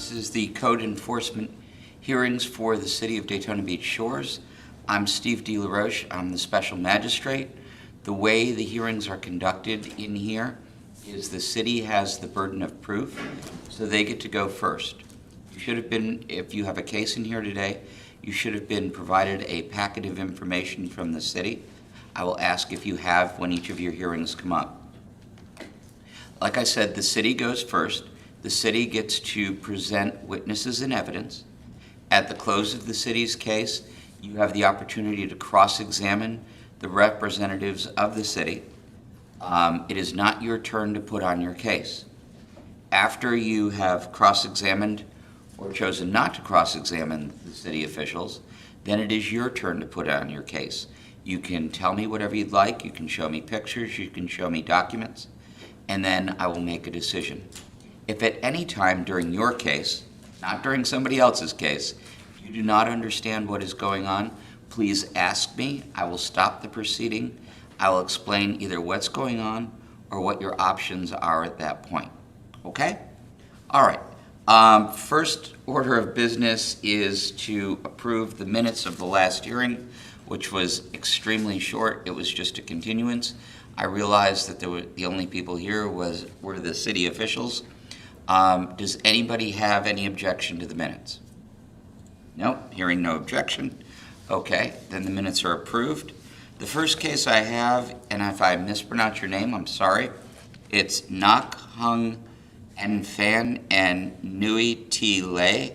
This is the code enforcement hearings for the City of Daytona Beach Shores. I'm Steve D. LaRoche. I'm the special magistrate. The way the hearings are conducted in here is the city has the burden of proof, so they get to go first. You should have been, if you have a case in here today, you should have been provided a packet of information from the city. I will ask if you have when each of your hearings come up. Like I said, the city goes first. The city gets to present witnesses and evidence. At the close of the city's case, you have the opportunity to cross-examine the representatives of the city. It is not your turn to put on your case. After you have cross-examined or chosen not to cross-examine the city officials, then it is your turn to put on your case. You can tell me whatever you'd like, you can show me pictures, you can show me documents, and then I will make a decision. If at any time during your case, not during somebody else's case, you do not understand what is going on, please ask me. I will stop the proceeding. I will explain either what's going on or what your options are at that point. Okay? All right. First order of business is to approve the minutes of the last hearing, which was extremely short. It was just a continuance. I realized that the only people here were the city officials. Does anybody have any objection to the minutes? Nope, hearing no objection. Okay, then the minutes are approved. The first case I have, and if I mispronounce your name, I'm sorry, it's Nak Hung En Fan and Nui T Lei.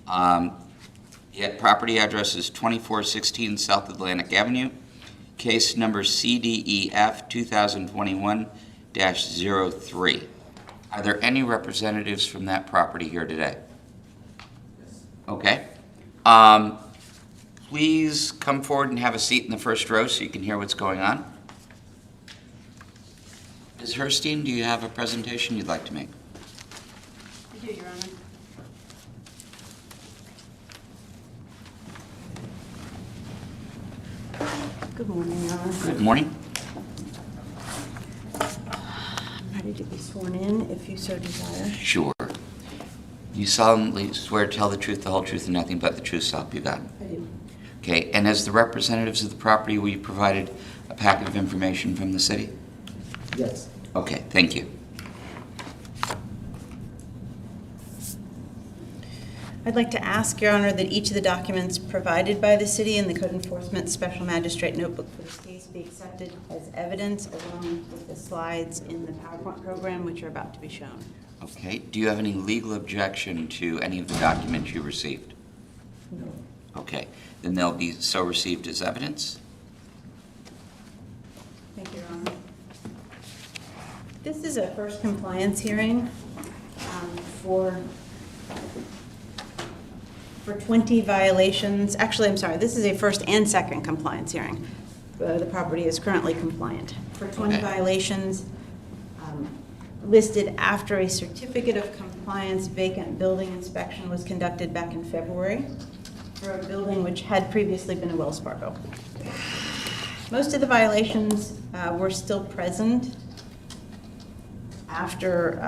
Property address is 2416 South Atlantic Avenue. Case number CDEF 2021-03. Are there any representatives from that property here today? Yes. Okay. Please come forward and have a seat in the first row so you can hear what's going on. Ms. Herstein, do you have a presentation you'd like to make? I do, Your Honor. Good morning, Your Honor. Good morning. I'm ready to be sworn in, if you so desire. Sure. You solemnly swear to tell the truth, the whole truth, and nothing but the truth, so help you God? I do. Okay, and as the representatives of the property, will you provided a packet of information from the city? Yes. Okay, thank you. I'd like to ask, Your Honor, that each of the documents provided by the city in the Code Enforcement Special Magistrate Notebook for this case be accepted as evidence along with the slides in the PowerPoint program, which are about to be shown. Okay, do you have any legal objection to any of the documents you received? No. Okay, then they'll be so received as evidence. Thank you, Your Honor. This is a first compliance hearing for 20 violations. Actually, I'm sorry, this is a first and second compliance hearing. The property is currently compliant. For 20 Okay. violations listed after a certificate of compliance vacant building inspection was conducted back in February for a building which had previously been a Wells Fargo. Most of the violations were still present after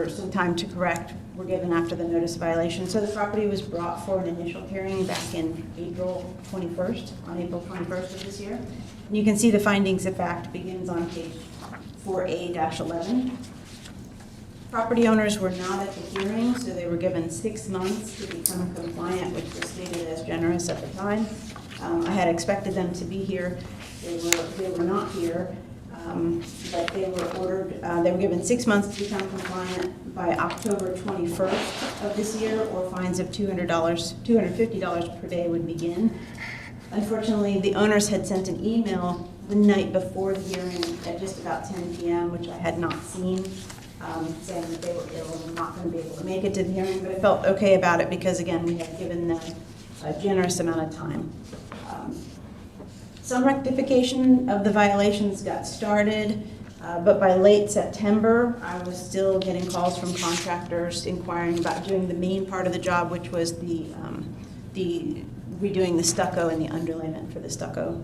some time to correct were given after the notice of violation. So the property was brought for an initial hearing back in April 21st, on April 21st of this year. And you can see the findings of fact begins on page 4A-11. Property owners were not at the hearing, so they were given 6 months to become compliant, which was stated as generous at the time. I had expected them to be here. They were not here. But they were given 6 months to become compliant by October 21st of this year, or fines of $250 per day would begin. Unfortunately, the owners had sent an email the night before the hearing at just about 10 p.m., which I had not seen, saying that they were ill and not going to be able to make it to the hearing, but I felt okay about it because, again, we had given them a generous amount of time. Some rectification of the violations got started, but by late September, I was still getting calls from contractors inquiring about doing the main part of the job, which was the redoing the stucco and the underlayment for the stucco.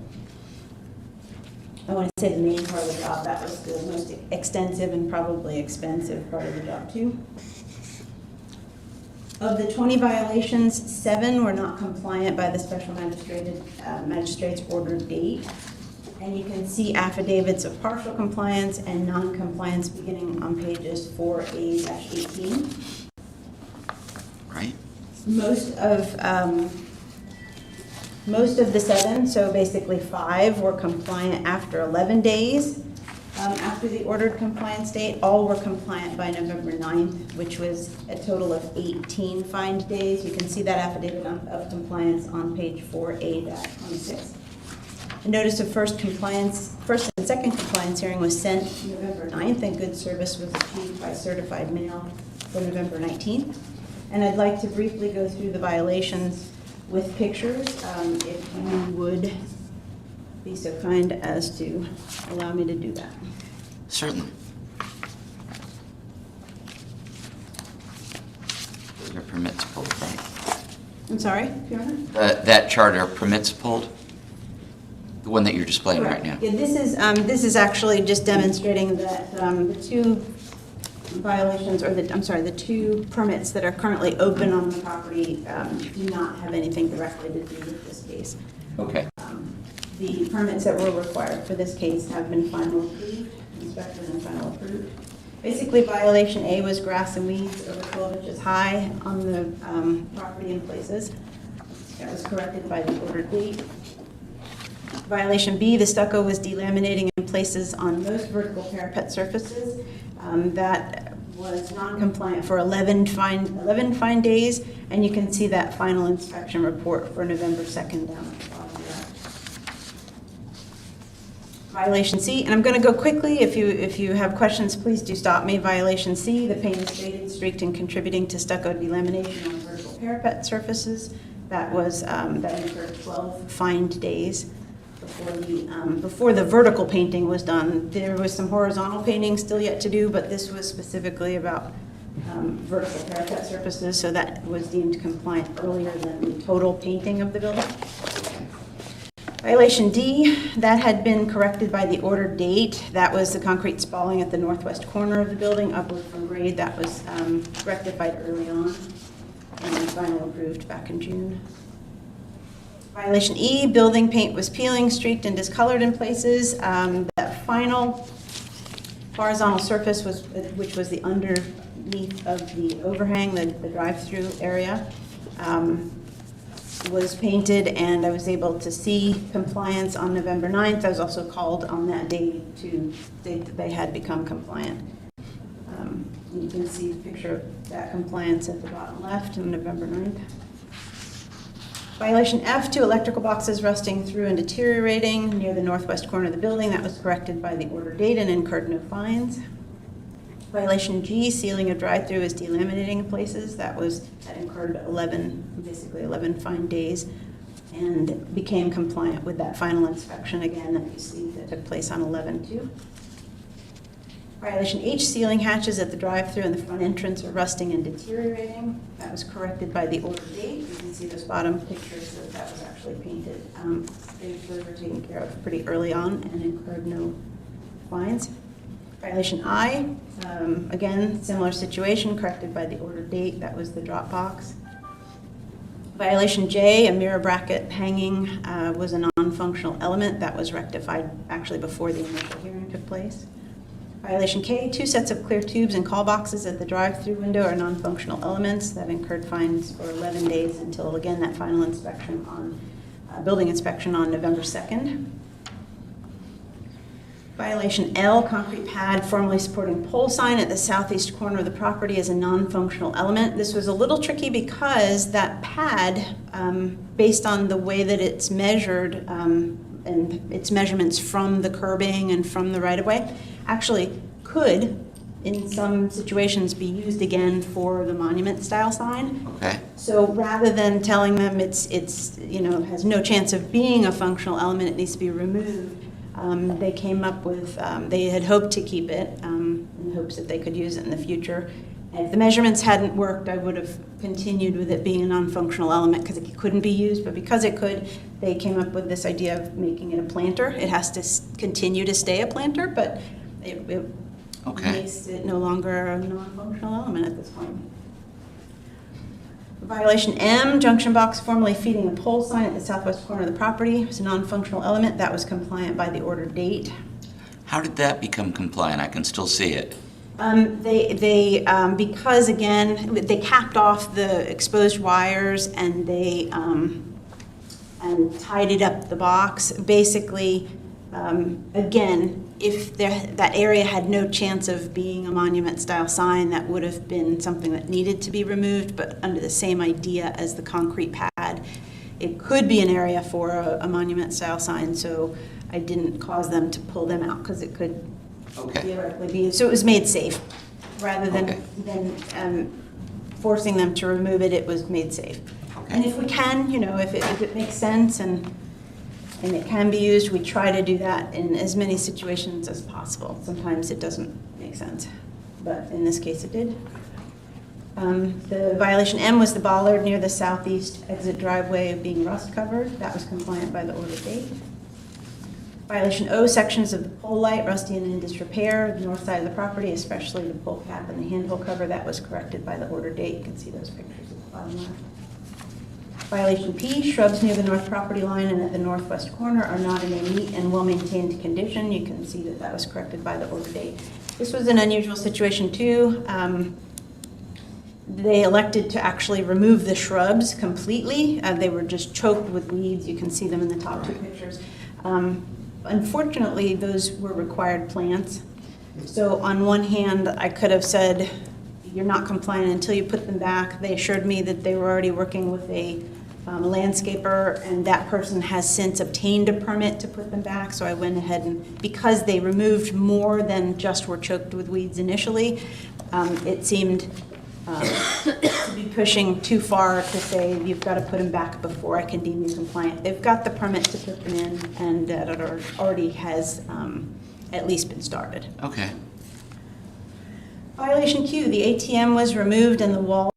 I want to say the main part of the job. That was the most extensive and probably expensive part of the job too. Of the 20 violations, 7 were not compliant by the special magistrate's ordered date. And you can see affidavits of partial compliance and non-compliance beginning on pages 4A-18. Right? Most of the 7, so basically 5, were compliant after 11 days. After the ordered compliance date, all were compliant by November 9th, which was a total of 18 fined days. You can see that affidavit of compliance on page 4A-26. A notice of first and second compliance hearing was sent November 9th, and good service was achieved by certified mail for November 19th. And I'd like to briefly go through the violations with pictures, if you would be so kind as to allow me to do that. Certainly. Those are permits pulled, right? I'm sorry, Fiona? That chart are permits pulled? The one that you're displaying right now? Yeah, this is actually just demonstrating that the 2 violations, or the 2 permits that are currently open on the property do not have anything directly to do with this case. Okay. The permits that were required for this case have been final approved, inspected and final approved. Basically, violation A was grass and weeds over 12 inches high on the property in places. That was corrected by the ordered date. Violation B, the stucco was delaminating in places on most vertical parapet surfaces. That was non-compliant for 11 fine days, and you can see that final inspection report for November 2nd down at the bottom there. Violation C, and I'm going to go quickly. If you have questions, please do stop me. Violation C, the paint is faded, streaked, and contributing to stucco delamination on vertical parapet surfaces. That was that incurred 12 fined days. Before the vertical painting was done. There was some horizontal painting still yet to do, but this was specifically about vertical parapet surfaces, so that was deemed compliant earlier than the total painting of the building. Violation D, that had been corrected by the ordered date. That was the concrete spalling at the northwest corner of the building, upward from grade. That was rectified early on and finally approved back in June. Violation E, building paint was peeling, streaked, and discolored in places. That final horizontal surface, which was the underneath of the overhang, the drive-through area, was painted, and I was able to see compliance on November 9th. I was also called on that day to state that they had become compliant. You can see the picture of that compliance at the bottom left on November 9th. Violation F, 2 electrical boxes rusting through and deteriorating near the northwest corner of the building. That was corrected by the order date and incurred no fines. Violation G, sealing of drive-through is delaminating in places. That incurred 11 fine days and became compliant with that final inspection again that you see that took place on 11/2. Violation H, sealing hatches at the drive-through and the front entrance are rusting and deteriorating. That was corrected by the order date. You can see those bottom pictures that was actually painted. Those were taken care of pretty early on and incurred no fines. Violation I, again, similar situation, corrected by the order date. That was the drop box. Violation J, a mirror bracket hanging was a non-functional element. That was rectified actually before the initial hearing took place. Violation K, 2 sets of clear tubes and call boxes at the drive-through window are non-functional elements that incurred fines for 11 days until, again, that final inspection on building inspection on November 2nd. Violation L, concrete pad formerly supporting pole sign at the southeast corner of the property is a non-functional element. This was a little tricky because that pad, based on the way that it's measured and its measurements from the curbing and from the right-of-way, actually could, in some situations, be used again for the monument-style sign. Okay. So rather than telling them it's has no chance of being a functional element, it needs to be removed, they came up with, they had hoped to keep it in hopes that they could use it in the future, If the measurements hadn't worked, I would have continued with it being a non-functional element because it couldn't be used, but because it could, they came up with this idea of making it a planter. It has to continue to stay a planter, but it Okay. makes it no longer a non-functional element at this point. Violation M, junction box formerly feeding a pole sign at the southwest corner of the property. It was a non-functional element that was compliant by the order date. How did that become compliant? I can still see it. Because again, they capped off the exposed wires and they and tidied up the box. Basically, again, if that area had no chance of being a monument-style sign, that would have been something that needed to be removed, but under the same idea as the concrete pad, it could be an area for a monument-style sign, so I didn't cause them to pull them out because it could theoretically be used. So it was made safe. Rather than forcing them to remove it, it was made safe. Okay. And if we can, if it makes sense and it can be used, we try to do that in as many situations as possible. Sometimes it doesn't make sense, but in this case it did. The violation M was the bollard near the southeast exit driveway being rust covered. That was compliant by the order date. Violation O, sections of the pole light rusty and in disrepair, the north side of the property, especially the pole cap and the handle cover. That was corrected by the order date. You can see those pictures at the bottom left. Violation P, shrubs near the north property line and at the northwest corner are not in a neat and well-maintained condition. You can see that was corrected by the order date. This was an unusual situation too. They elected to actually remove the shrubs completely. They were just choked with weeds. You can see them in the top two pictures. Unfortunately, those were required plants. So on one hand, I could have said, you're not compliant until you put them back. They assured me that they were already working with a landscaper, and that person has since obtained a permit to put them back. So I went ahead and, because they removed more than just were choked with weeds initially, it seemed to be pushing too far to say you've got to put them back before I can deem you compliant. They've got the permit to put them in, and that already has at least been started. Okay. Violation Q, the ATM was removed and the wall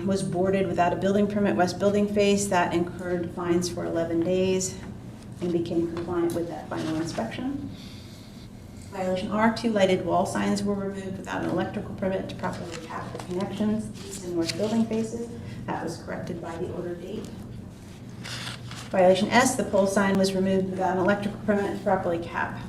was boarded without a building permit, west building face. That incurred fines for 11 days and became compliant with that final inspection. Violation R, 2 lighted wall signs were removed without an electrical permit to properly cap the connections, east and north building faces. That was corrected by the order date. Violation S, the pole sign was removed without an electrical permit to properly cap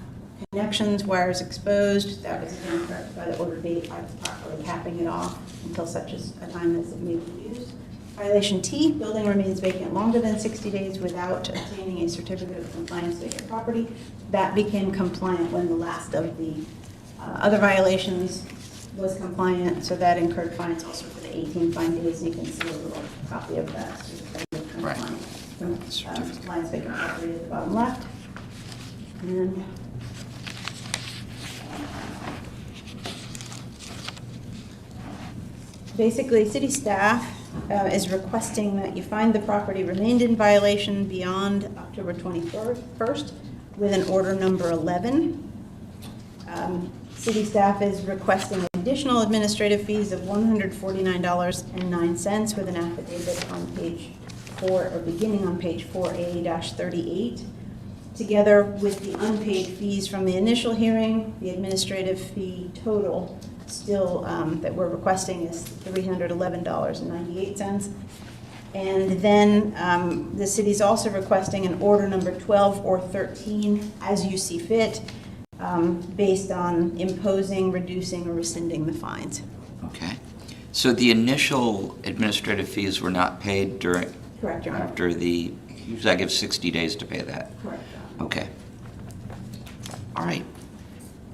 connections, wires exposed. That was again corrected by the order date by properly capping it off until such a time as it may be used. Violation T, building remains vacant longer than 60 days without obtaining a certificate of compliance with your property. That became compliant when the last of the other violations was compliant, so that incurred fines also for the 18 fine days. You can see a little copy of that. Right. Compliance vacant property at the bottom left. And basically, city staff is requesting that you find the property remained in violation beyond October 21st with an order number 11. City staff is requesting additional administrative fees of $149.09 with an affidavit on page 4, or beginning on page 4A-38. Together with the unpaid fees from the initial hearing, the administrative fee total still that we're requesting is $311.98. And then the city's also requesting an order number 12 or 13, as you see fit, based on imposing, reducing, or rescinding the fines. Okay. So the initial administrative fees were not paid during... Correct, Your Honor. After the... Usually I give 60 days to pay that. Correct. Okay. All right.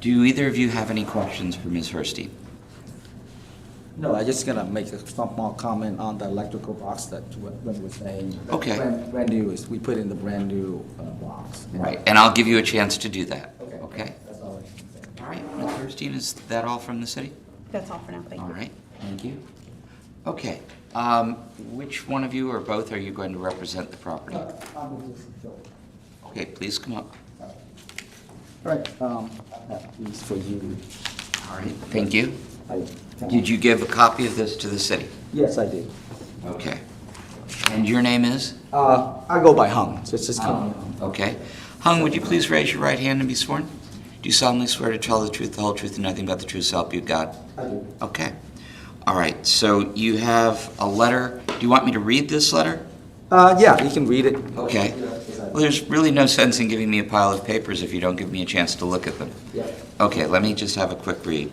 Do either of you have any questions for Ms. Hurstein? No, I just gonna make a small comment on the electrical box that when we're saying. Okay. Brand new is, we put in the brand new box. Right, and I'll give you a chance to do that. Okay. Okay? That's all I can say. All right, Ms. Hurstein, is that all from the city? That's all for now. Thank you. All right, thank you. Okay, which one of you or both are you going to represent the property? I'm just Joe. Okay, please come up. All right, I have these for you. All right, thank you. Did you give a copy of this to the city? Yes, I did. Okay. And your name is? I go by Hung, so it's just Hung. Okay. Hung, would you please raise your right hand and be sworn? Do you solemnly swear to tell the truth, the whole truth, and nothing but the truth, so help you God? I do. Okay. All right, so you have a letter. Do you want me to read this letter? Yeah, you can read it. Okay. Well, there's really no sense in giving me a pile of papers if you don't give me a chance to look at them. Yeah. Okay, let me just have a quick read.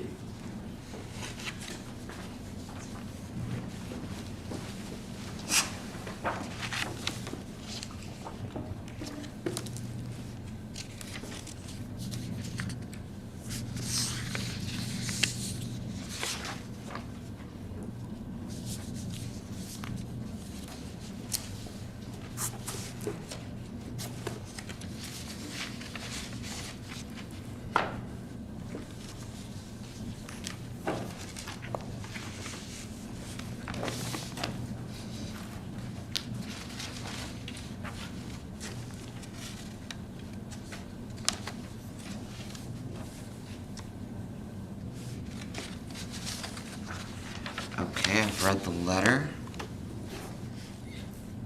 Okay, I've read the letter.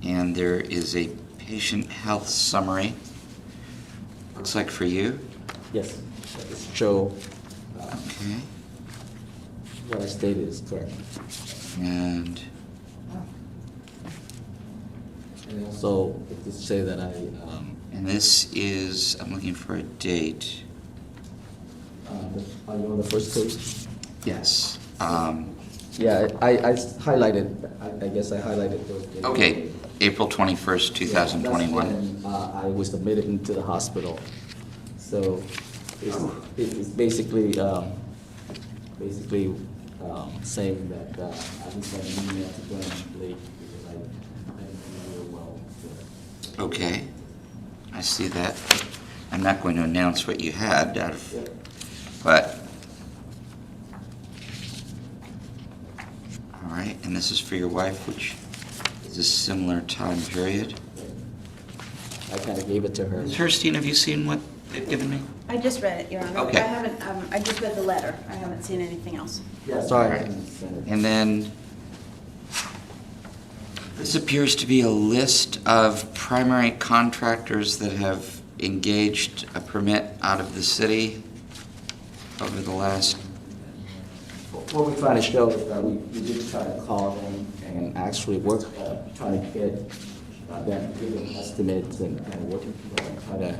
And there is a patient health summary. Looks like for you. Yes. It's Joe. Okay. What I stated is correct. And Also, it just say that and this is, I'm looking for a date. are you on the first page? Yes. Yeah, I highlighted, I guess I highlighted those dates. Okay, April 21st, 2021. That's when, I was admitted into the hospital. So it's basically, saying that I just sent an email to Glenn late because I didn't know well. Okay, I see that. I'm not going to announce what you had out of, Yeah. but, all right, and this is for your wife, which is a similar time period. I kind of gave it to her. Ms. Herstein, have you seen what they've given me? I just read it, Your Honor. Okay. I haven't, I just read the letter. I haven't seen anything else. Yeah, sorry. I All right. didn't send it. And then, this appears to be a list of primary contractors that have engaged a permit out of the city over the last, What we're trying to show is that we did try to call them and actually work, trying to get them to give them estimates and working, try to,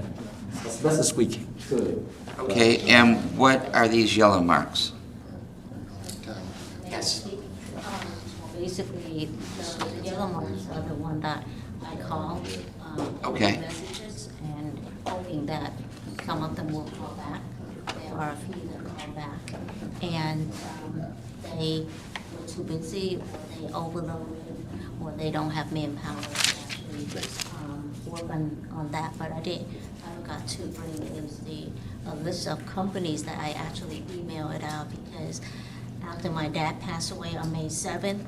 as best as we could. okay, and what are these yellow marks? Yes. Basically, the yellow marks are the one that I call, Okay. messages, and hoping that some of them will call back. There are a few that call back, and they were too busy, or they overloaded, or they don't have manpower to actually work on that. But I forgot to bring is a list of companies that I actually emailed it out because after my dad passed away on May 7th,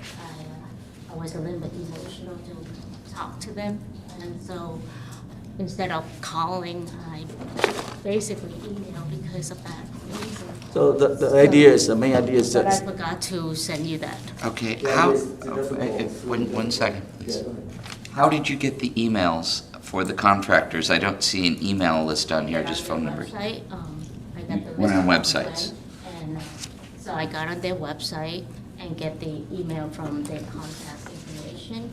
I was a little bit emotional to talk to them. And so instead of calling, I basically emailed because of that reason. So the idea is, the main idea is But I that. forgot to send you that. Okay, Yeah, how, it's one second, please. Yeah, go ahead. How did you get the emails for the contractors? I don't see an email list on here, just phone numbers. Website, I got the Went on list websites. And so I got on their website and get the email from their contact information.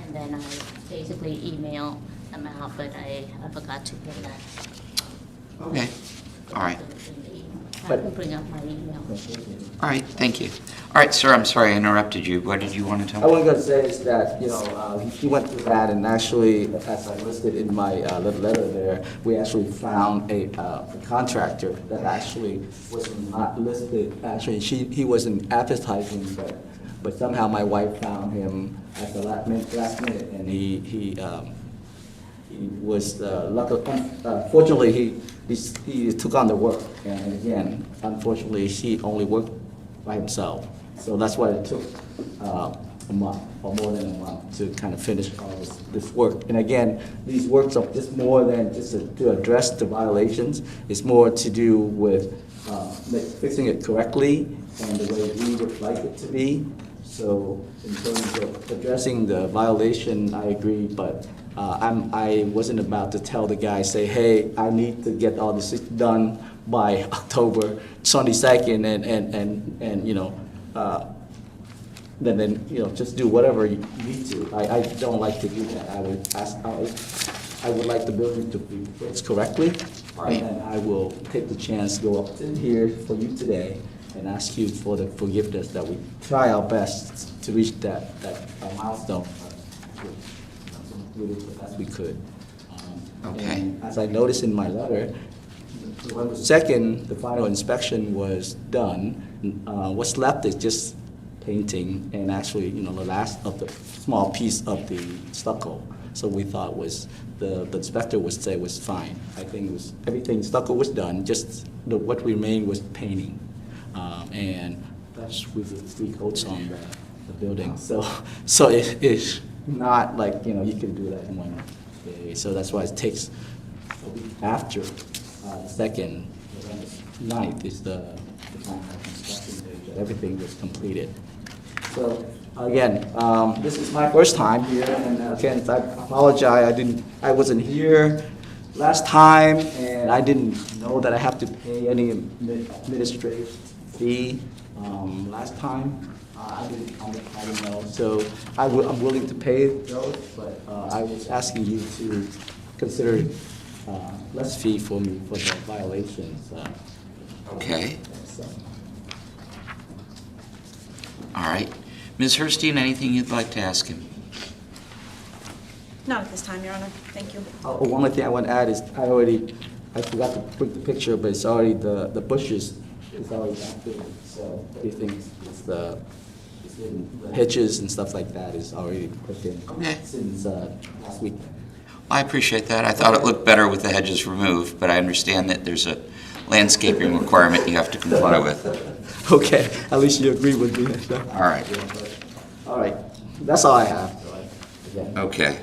And then I basically email them out, but I forgot to put that. Okay, all right. I can bring up my email. All right, thank you. All right, sir, I'm sorry I interrupted you. What did you want to tell I me? was going to say is that, he went through that, and actually, as I listed in my little letter there, we actually found a contractor that actually was not listed. Actually, he wasn't advertising, but somehow my wife found him at the last minute, and he was fortunately he took on the work, and again, unfortunately, he only worked by himself. So that's what it took. a month or more than a month to kind of finish all this work. And again, these works are just more than just to address the violations. It's more to do with fixing it correctly and the way we would like it to be. So in terms of addressing the violation, I agree, but I wasn't about to tell the guy, say, hey, I need to get all this done by October 22nd and you know, then you know, just do whatever you need to. I don't like to do that. I would like the building to be fixed correctly, Right. and then I will take the chance to go up to here for you today and ask you for the forgiveness that we try our best to reach that milestone. We did the best we could. Okay. And as I noticed in my letter, November 2nd, the final inspection was done. What's left is just painting and actually, you know, the last of the small piece of the stucco. So we thought was, the inspector would say was fine. I think it was, everything, stucco was done, just what remained was painting. And that's with the 3 coats on the building. So it's not like, you know, you can do that in one day. So that's why it takes a week after the second, November 9th is the final inspection date that everything was completed. So again, this is my first time here, and again, I apologize. I wasn't here last time, and I didn't know that I have to pay any administrative fee last time. I didn't know. So I'm willing to pay those, but I was asking you to consider less fee for me for the violations. Okay, So. all right. Ms. Herstein, anything you'd like to ask him? Not at this time, Your Honor. Thank you. One more thing I want to add is I forgot to put the picture, but it's already, the bushes is already back there. So everything is the hedges and stuff like that is already put in Okay. since last week. I appreciate that. I thought it looked better with the hedges removed, but I understand that there's a landscaping requirement you have to comply with. Okay, at least you agree with me. All right. All right, that's all I have. Again. Okay.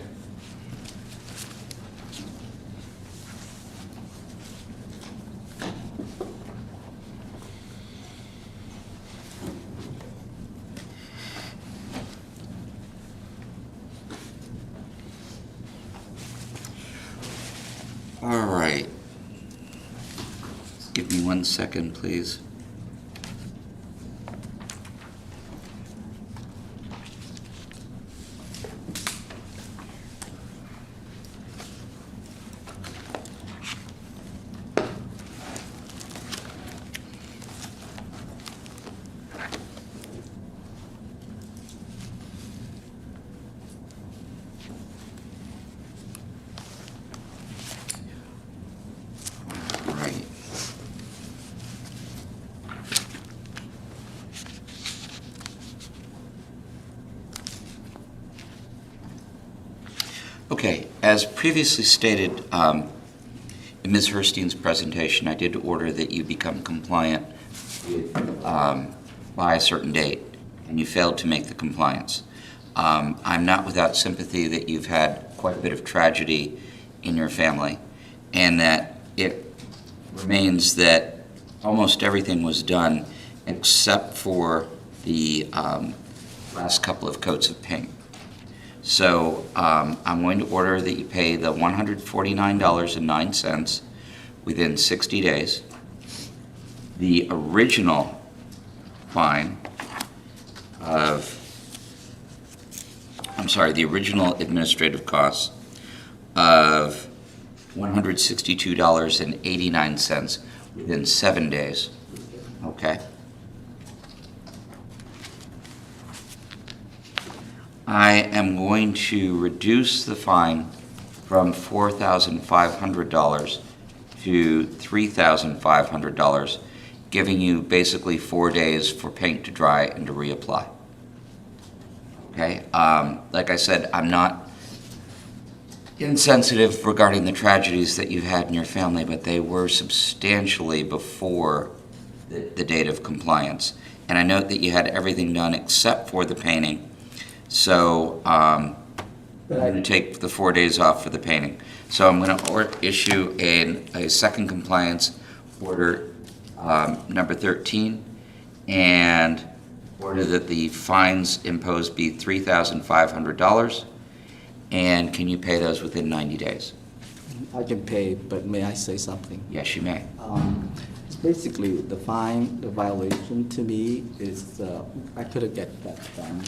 All right. Give me 1 second, please. Right. Okay, as previously stated in Ms. Herstein's presentation, I did order that you become compliant by a certain date, and you failed to make the compliance. I'm not without sympathy that you've had quite a bit of tragedy in your family, and that it remains that almost everything was done except for the last couple of coats of paint. So I'm going to order that you pay the $149.09 within 60 days. The original fine of, the original administrative costs of $162.89 within 7 days. Okay. I am going to reduce the fine from $4,500 to $3,500, giving you basically 4 days for paint to dry and to reapply. Okay? Like I said, I'm not insensitive regarding the tragedies that you've had in your family, but they were substantially before the date of compliance. And I note that you had everything done except for the painting So I'm But going to take the 4 days off for the painting. So I'm going to issue a second compliance order, number 13, and order that the fines imposed be $3,500. And can you pay those within 90 days? I can pay, but may I say something? Yes, you may. It's basically the fine, the violation to me is, I could have get that done.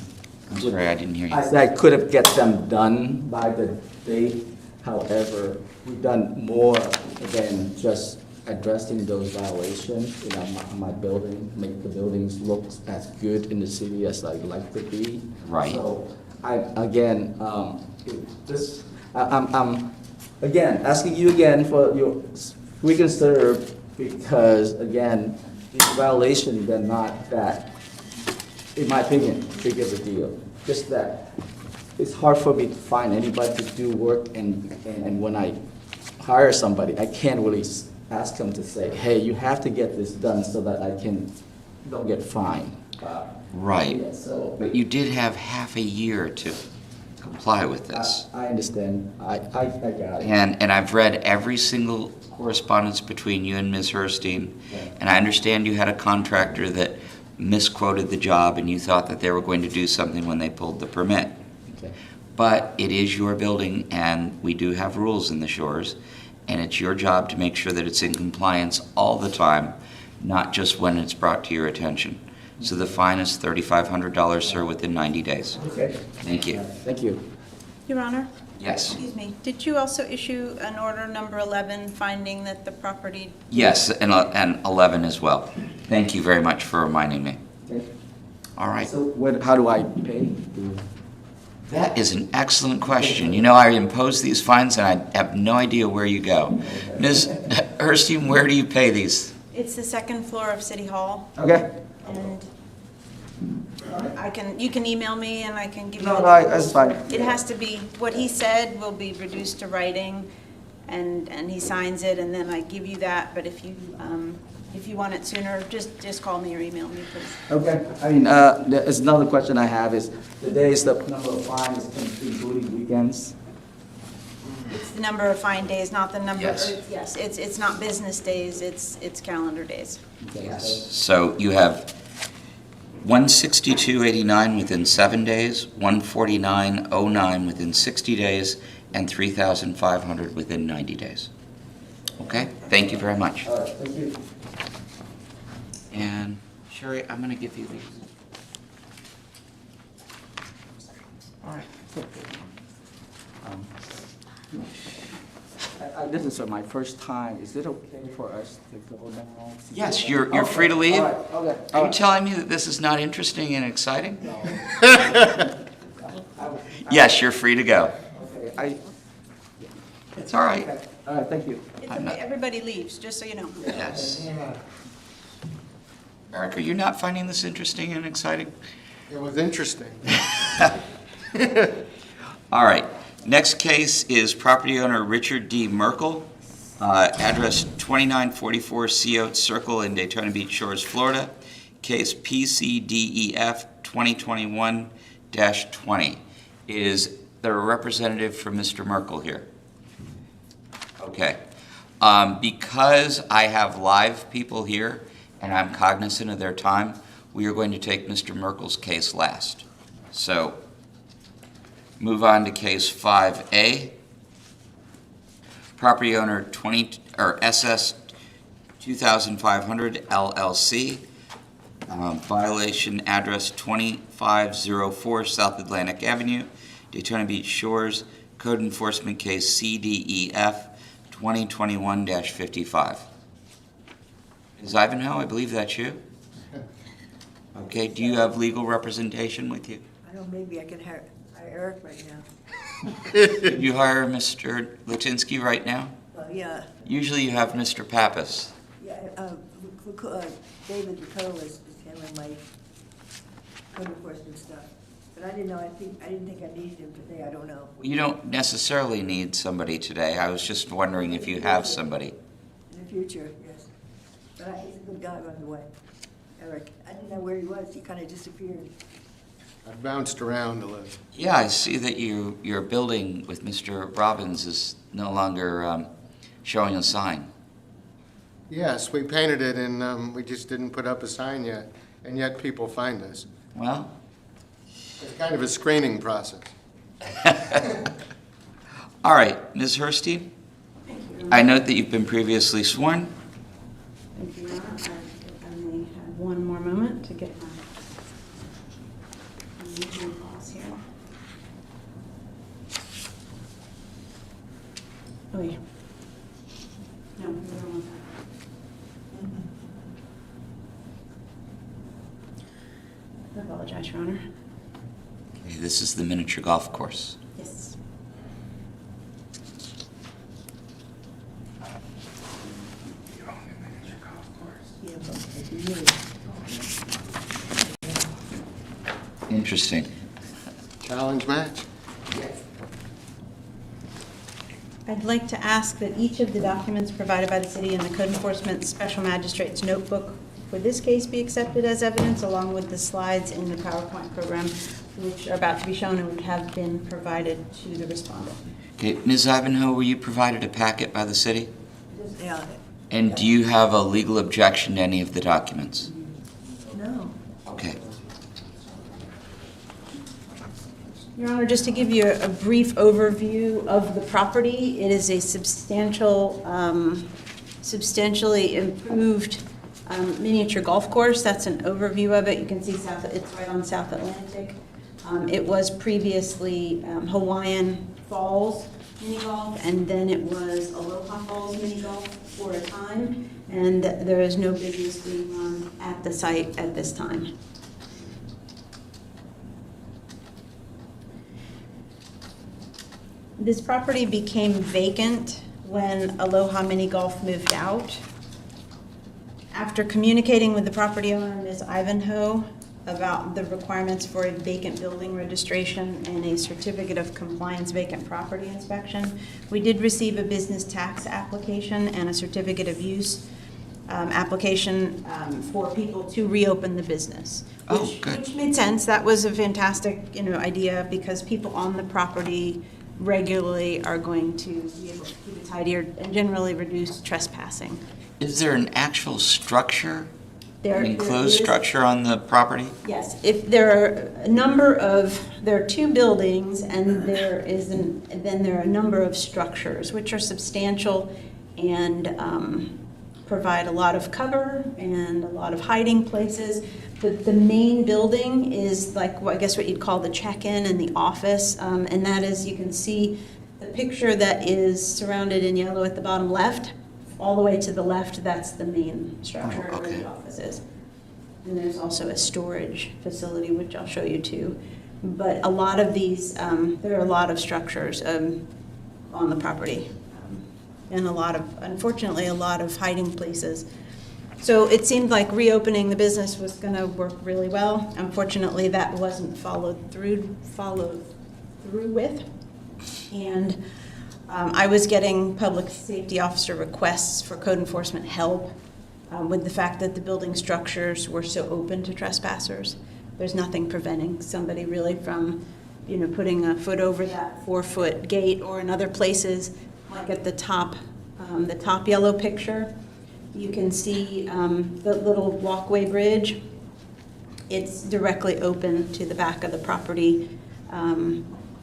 I'm sorry, I didn't hear you. I said I could have get them done by the date. However, we've done more than just addressing those violations in my building, make the buildings look as good in the city as I'd like to be. Right. So I'm again asking you again for your reconsider, because again, these violations, they're not that, in my opinion, big of a deal. Just that it's hard for me to find anybody to do work, and when I hire somebody, I can't really ask them to say, hey, you have to get this done so that I don't get fined. Right. Yeah, so, But you did have half a year to comply with this. I understand. I got it. And I've read every single correspondence between you and Ms. Herstein, and I understand you had a contractor that misquoted the job and you thought that they were going to do something when they pulled the permit. Okay. But it is your building, and we do have rules in the Shores, and it's your job to make sure that it's in compliance all the time, not just when it's brought to your attention. So the fine is $3,500, sir, within 90 days. Okay. Thank you. Thank you. Your Honor? Yes. Excuse me, did you also issue an order number 11 finding that the property? Yes, and 11 as well. Thank you very much for reminding me. Okay. All right. So how do I pay? That is an excellent question. You know, I impose these fines and I have no idea where you go. Ms. Herstein, where do you pay these? It's the second floor of City Hall, Okay. and you can email me and I can give you. No, that's fine. It has to be, what he said will be reduced to writing, and he signs it, and then I give you that, but if you want it sooner, just call me or email me, please. Okay. I mean, there's another question I have is, the days, the number of fines including weekends? It's the number of fine days, not the number. Yes. Yes, it's not business days, it's calendar days. Okay. Yes. So you have 162.89 within 7 days, 149.09 within 60 days, and 3,500 within 90 days. Okay? Thank you very much. All right, thank you. And Sherry, I'm going to give you these. All right. This is my first time. Is it okay for us to go now? Yes, you're free to leave. All right, okay. Are you telling me that this is not interesting and exciting? No. Yes, you're free to go. Okay, It's all right. okay. All right, thank you. It's I'm not- okay, everybody leaves, just so you know. Yes. Eric, are you not finding this interesting and exciting? It was interesting. All right. Next case is property owner Richard D. Merkel, address 2944 Sea Oats Circle in Daytona Beach Shores, Florida. Case PCDEF 2021-20. Is there a representative for Mr. Merkel here? Okay. Because I have live people here and I'm cognizant of their time, we are going to take Mr. Merkel's case last. So move on to case 5A. Property owner SS 2500 LLC. Violation address 2504 South Atlantic Avenue, Daytona Beach Shores. Code enforcement case CDEF 2021-55. Ms. Ivanhoe, I believe that's you. Okay, do you have legal representation with you? I don't know, maybe I can hire Eric right now. Did you hire Mr. Latinsky right now? Yeah, Usually you have Mr. Pappas. David Yapao is handling my code enforcement stuff. But I didn't think I needed him today, I don't know. You don't necessarily need somebody today. I was just wondering if you have somebody. In the future, yes. But he's a good guy, by the way, Eric. I didn't know where he was, he kind of disappeared. I've bounced around a little. Yeah, I see that your building with Mr. Robbins is no longer showing a sign. Yes, we painted it and we just didn't put up a sign yet, and yet people find us. Well, It's kind of a screening process. all right, Ms. Hurstein, I note that you've been previously sworn. Thank you, Your Honor. If I may have one more moment to get my pause here. Oh, yeah. No, the other one. I apologize, Your Honor. Okay, this is the miniature golf course. Yes. Yeah, but it's really- Interesting. Challenge match? I'd like to ask that each of the documents provided by the city in the Code Enforcement Special Magistrate's notebook for this case be accepted as evidence, along with the slides in the PowerPoint program, which are about to be shown and would have been provided to the respondent. Okay, Ms. Ivanhoe, were you provided a packet by the city? Yeah, And do you have a legal objection to any of the documents? no. Okay. Your Honor, just to give you a brief overview of the property, it is a substantially improved miniature golf course. That's an overview of it. You can see it's right on South Atlantic. It was previously Hawaiian Falls mini golf, and then it was Aloha Falls mini golf for a time, and there is no business being run at the site at this time. This property became vacant when Aloha Mini Golf moved out. After communicating with the property owner, Ms. Ivanhoe, about the requirements for a vacant building registration and a certificate of compliance vacant property inspection, we did receive a business tax application and a certificate of use application for people to reopen the business. Oh, good. Which made sense. That was a fantastic, idea, because people on the property regularly are going to be able to keep it tidier and generally reduce trespassing. Is there an actual structure, There an enclosed is- structure on the property? Yes, if there are two buildings, and then there are a number of structures which are substantial and provide a lot of cover and a lot of hiding places. The main building is like, I guess what you'd call the check-in and the office, and that is, you can see the picture that is surrounded in yellow at the bottom left. All the way to the left, that's the main structure Oh, where okay. the office is. And there's also a storage facility, which I'll show you too. But a lot of these, there are a lot of structures on the property. And unfortunately, a lot of hiding places. So it seemed like reopening the business was gonna work really well. Unfortunately, that wasn't followed through with. And I was getting public safety officer requests for code enforcement help with the fact that the building structures were so open to trespassers. There's nothing preventing somebody really from, putting a foot over that 4-foot gate, or in other places, like at the top yellow picture, you can see the little walkway bridge. It's directly open to the back of the property.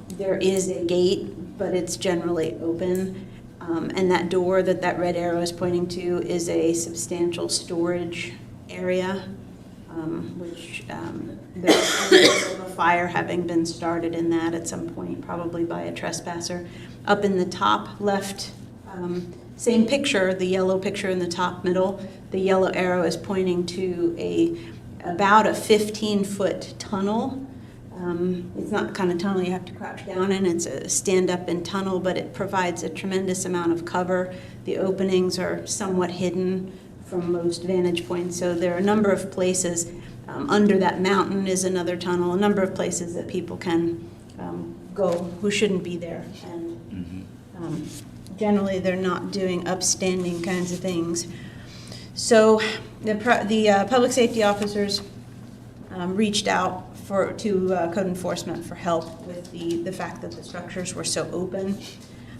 There is a gate, but it's generally open. And that door that red arrow is pointing to is a substantial storage area, which there's a fire having been started in that at some point, probably by a trespasser. Up in the top left, same picture, the yellow picture in the top middle, the yellow arrow is pointing to about a 15-foot tunnel. It's not the kind of tunnel you have to crouch down in, it's a stand-up and tunnel, but it provides a tremendous amount of cover. The openings are somewhat hidden from most vantage points, so there are a number of places. Under that mountain is another tunnel, a number of places that people can go who shouldn't be there. And generally, they're not doing upstanding kinds of things. So the public safety officers reached out to code enforcement for help with the fact that the structures were so open.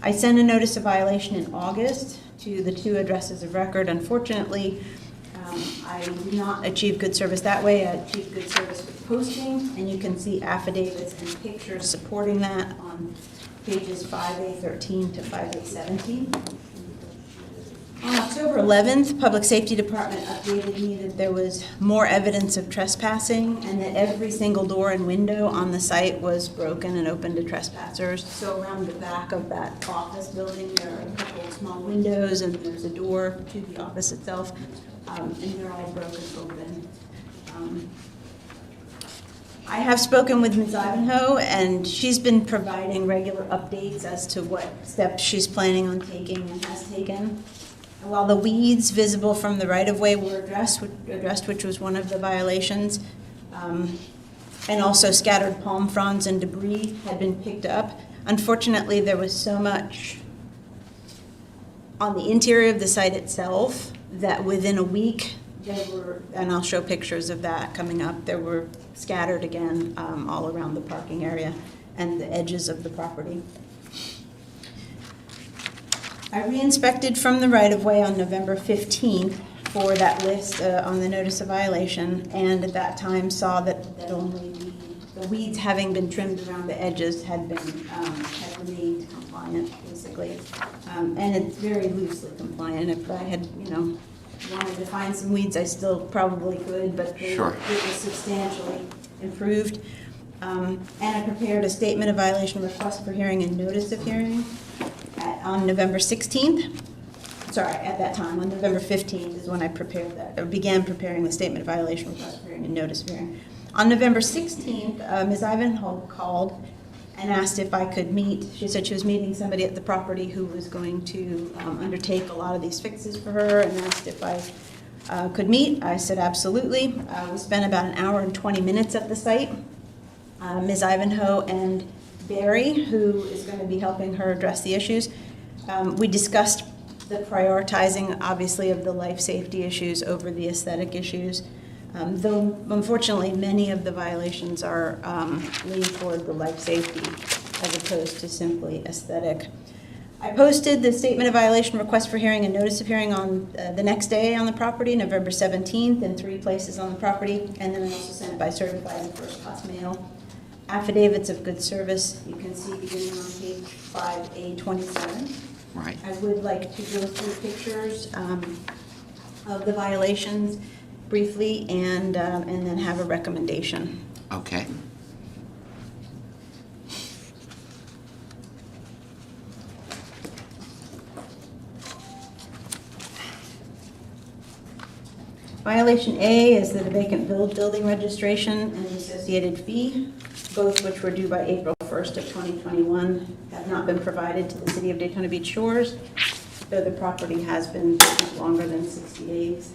I sent a notice of violation in August to the 2 addresses of record. Unfortunately, I did not achieve good service that way. I achieved good service with posting, and you can see affidavits and pictures supporting that on pages 5A13 to 5A17. On October 11th, Public Safety Department updated me that there was more evidence of trespassing and that every single door and window on the site was broken and open to trespassers. So around the back of that office building, there are a couple of small windows and there's a door to the office itself, and they're all broken open. I have spoken with Ms. Ivanhoe, and she's been providing regular updates as to what steps she's planning on taking and has taken. And while the weeds visible from the right-of-way were addressed, which was one of the violations, and also scattered palm fronds and debris had been picked up, unfortunately, there was so much on the interior of the site itself that within a week, there were, and I'll show pictures of that coming up, there were scattered again all around the parking area and the edges of the property. I re-inspected from the right-of-way on November 15th for that list on the notice of violation, and at that time saw that only the weeds having been trimmed around the edges had remained compliant, basically. And it's very loosely compliant. If I had, wanted to find some weeds, I still probably could, but it was substantially improved. And I prepared a statement of violation request for hearing and notice of hearing on November 16th. Sorry, at that time, on November 15th is when I prepared that, or began preparing the statement of violation request for hearing and notice of hearing. On November 16th, Ms. Ivanhoe called and asked if I could meet. She said she was meeting somebody at the property who was going to undertake a lot of these fixes for her, and asked if I could meet. I said absolutely. We spent about an hour and 20 minutes at the site. Ms. Ivanhoe and Barry, who is going to be helping her address the issues, we discussed the prioritizing, obviously, of the life safety issues over the aesthetic issues. Though, unfortunately, many of the violations are leaning toward the life safety as opposed to simply aesthetic. I posted the statement of violation request for hearing and notice of hearing on the next day on the property, November 17th, in 3 places on the property, and then I also sent it by certified and first-class mail. Affidavits of good service, you can see beginning on page 5A27. Right. I would like to go through pictures of the violations briefly and then have a recommendation. Okay. Violation A is the vacant building registration and the associated fee, both which were due by April 1st of 2021, have not been provided to the City of Daytona Beach Shores, though the property has been vacant longer than 60 days.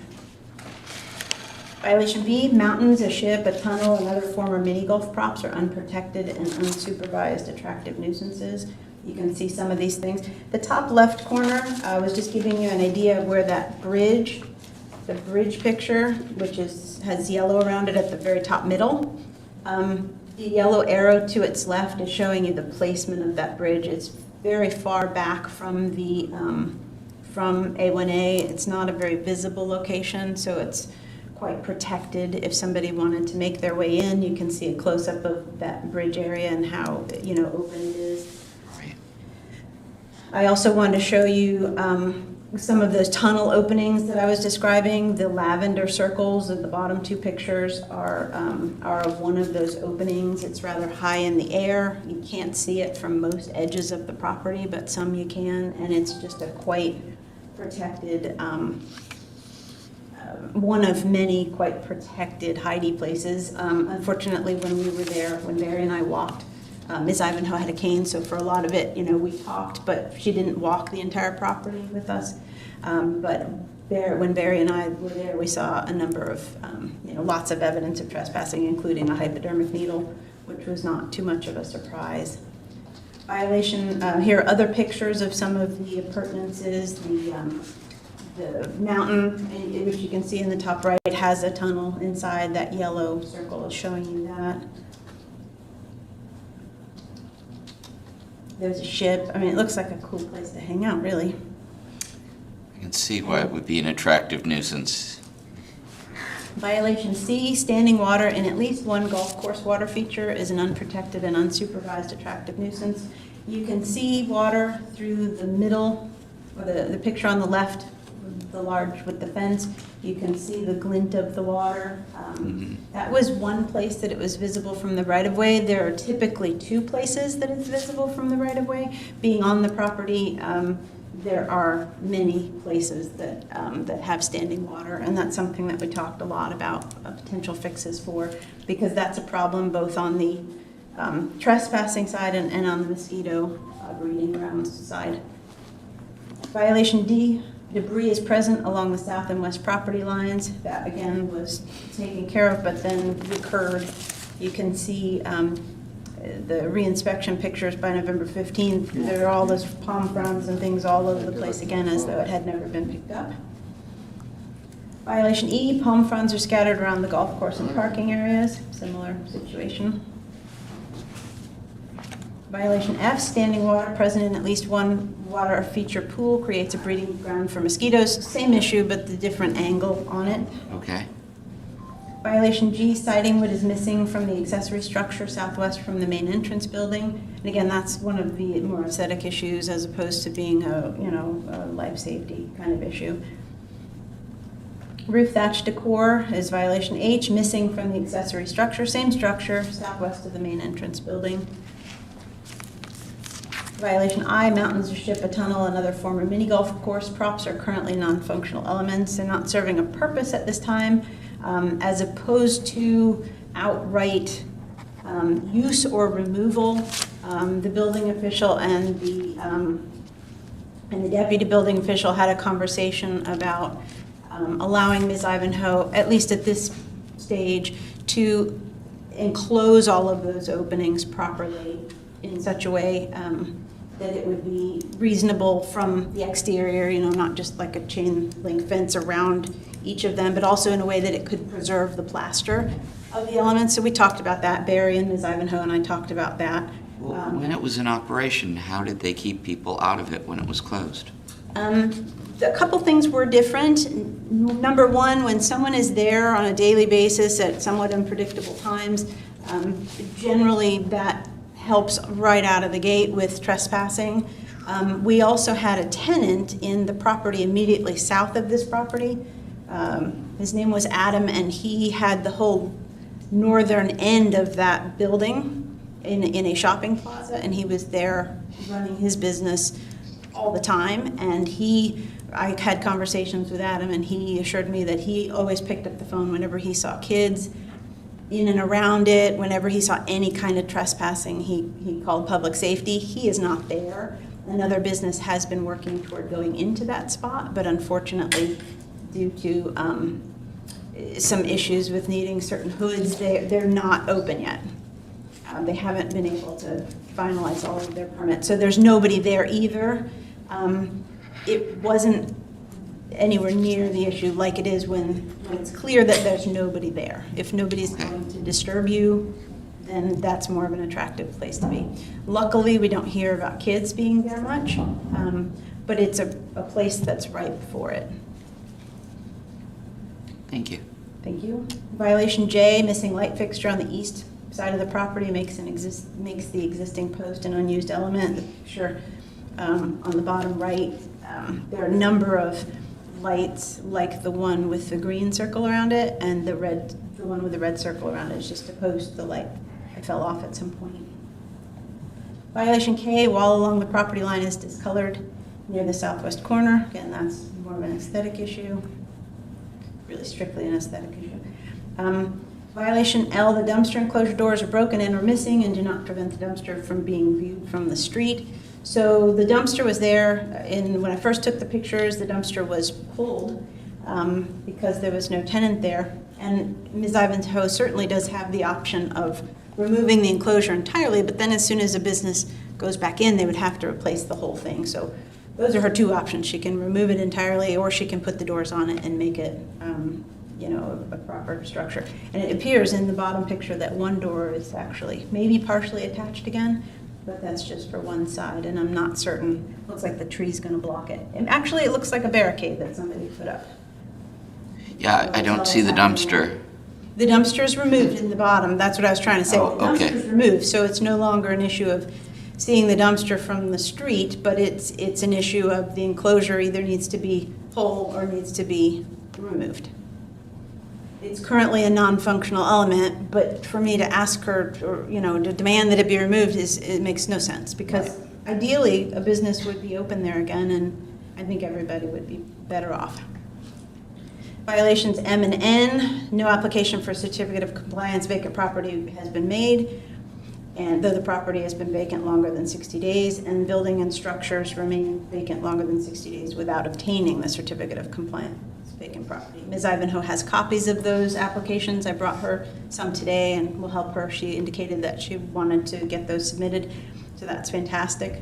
Violation B, mountains, a ship, a tunnel, and other former mini golf props are unprotected and unsupervised attractive nuisances. You can see some of these things. The top left corner, I was just giving you an idea of where that bridge, the bridge picture, which has yellow around it at the very top middle. The yellow arrow to its left is showing you the placement of that bridge. It's very far back from the from A1A. It's not a very visible location, so it's quite protected. If somebody wanted to make their way in, you can see a close-up of that bridge area and how open it is. Right. I also wanted to show you some of those tunnel openings that I was describing. The lavender circles in the bottom 2 pictures are one of those openings. It's rather high in the air. You can't see it from most edges of the property, but some you can, and it's just a quite protected, one of many quite protected hidey places. Unfortunately, when we were there, when Barry and I walked, Ms. Ivanhoe had a cane, so for a lot of it, we talked, but she didn't walk the entire property with us. But when Barry and I were there, we saw a number of, lots of evidence of trespassing, including a hypodermic needle, which was not too much of a surprise. Violation, here are other pictures of some of the appurtenances, The mountain, which you can see in the top right, has a tunnel inside. That yellow circle is showing you that. There's a ship. I mean, it looks like a cool place to hang out, really. I can see why it would be an attractive nuisance. Violation C, standing water in at least one golf course water feature is an unprotected and unsupervised attractive nuisance. You can see water through the middle, or the picture on the left, the large with the fence. You can see the glint of the water. That was one place that it was visible from the right-of-way. There are typically two places that it's visible from the right-of-way. Being on the property, there are many places that, that have standing water, and that's something that we talked a lot about potential fixes for, because that's a problem both on the trespassing side and on the mosquito breeding grounds side. Violation D, debris is present along the south and west property lines. That again was taken care of, but then recurred. You can see the reinspection pictures by November 15th. There are all those palm fronds and things all over the place again, as though it had never been picked up. Violation E, palm fronds are scattered around the golf course and parking areas. Similar situation. Violation F, standing water present in at least one water feature pool creates a breeding ground for mosquitoes. Same issue, but the different angle on it. Okay. Violation G, siding wood is missing from the accessory structure southwest from the main entrance building. And again, that's one of the more aesthetic issues as opposed to being a, a life safety kind of issue. Roof thatch decor is violation H, missing from the accessory structure, same structure, southwest of the main entrance building. Violation I, mountains, a ship, a tunnel, another former mini golf course props are currently non-functional elements. They're not serving a purpose at this time, as opposed to outright use or removal. The building official and the deputy building official had a conversation about allowing Ms. Ivanhoe, at least at this stage, to enclose all of those openings properly in such a way that it would be reasonable from the exterior, not just like a chain link fence around each of them, but also in a way that it could preserve the plaster of the elements. So we talked about that. Barry and Ms. Ivanhoe and I talked about that. Well, when it was in operation, how did they keep people out of it when it was closed? A couple things were different. Number one, when someone is there on a daily basis at somewhat unpredictable times, generally that helps right out of the gate with trespassing. We also had a tenant in the property immediately south of this property. His name was Adam, and he had the whole northern end of that building in a shopping plaza, and he was there running his business all the time. And I had conversations with Adam, and he assured me that he always picked up the phone whenever he saw kids in and around it. Whenever he saw any kind of trespassing, he called public safety. He is not there. Another business has been working toward going into that spot, but unfortunately, due to some issues with needing certain hoods, they're not open yet. They haven't been able to finalize all of their permits, so there's nobody there either. It wasn't anywhere near the issue like it is when it's clear that there's nobody there. If nobody's going to disturb you, then that's more of an attractive place to be. Luckily, we don't hear about kids being there much, but it's a place that's ripe for it. Thank you. Thank you. Violation J, missing light fixture on the east side of the property makes the existing post an unused element. The picture on the bottom right, there are a number of lights like the one with the green circle around it, and the one with the red circle around it is just a post. The light fell off at some point. Violation K, wall along the property line is discolored near the southwest corner. Again, that's more of an aesthetic issue, really strictly an aesthetic issue. Violation L, the dumpster enclosure doors are broken and or missing and do not prevent the dumpster from being viewed from the street. So the dumpster was there, when I first took the pictures, the dumpster was pulled because there was no tenant there. And Ms. Ivanhoe certainly does have the option of removing the enclosure entirely, but then as soon as a business goes back in, they would have to replace the whole thing. So those are her two options. She can remove it entirely, or she can put the doors on it and make it, you know, a proper structure. And it appears in the bottom picture that one door is actually maybe partially attached again, but that's just for one side, and I'm not certain. Looks like the tree's gonna block it. And actually, it looks like a barricade that somebody put up. Yeah, I don't see the dumpster. The dumpster's removed in the bottom, that's what I was trying to say. Oh, okay. The dumpster's removed, so it's no longer an issue of seeing the dumpster from the street, but it's an issue of the enclosure either needs to be whole or needs to be removed. It's currently a non-functional element, but for me to ask her, or, you know, to demand that it be removed it makes no sense, because ideally, a business would be open there again, and I think everybody would be better off. Violations M and N, no application for certificate of compliance, vacant property has been made, and though the property has been vacant longer than 60 days, and building and structures remain vacant longer than 60 days without obtaining the certificate of compliance, vacant property. Ms. Ivanhoe has copies of those applications. I brought her some today and will help her. She indicated that she wanted to get those submitted, so that's fantastic.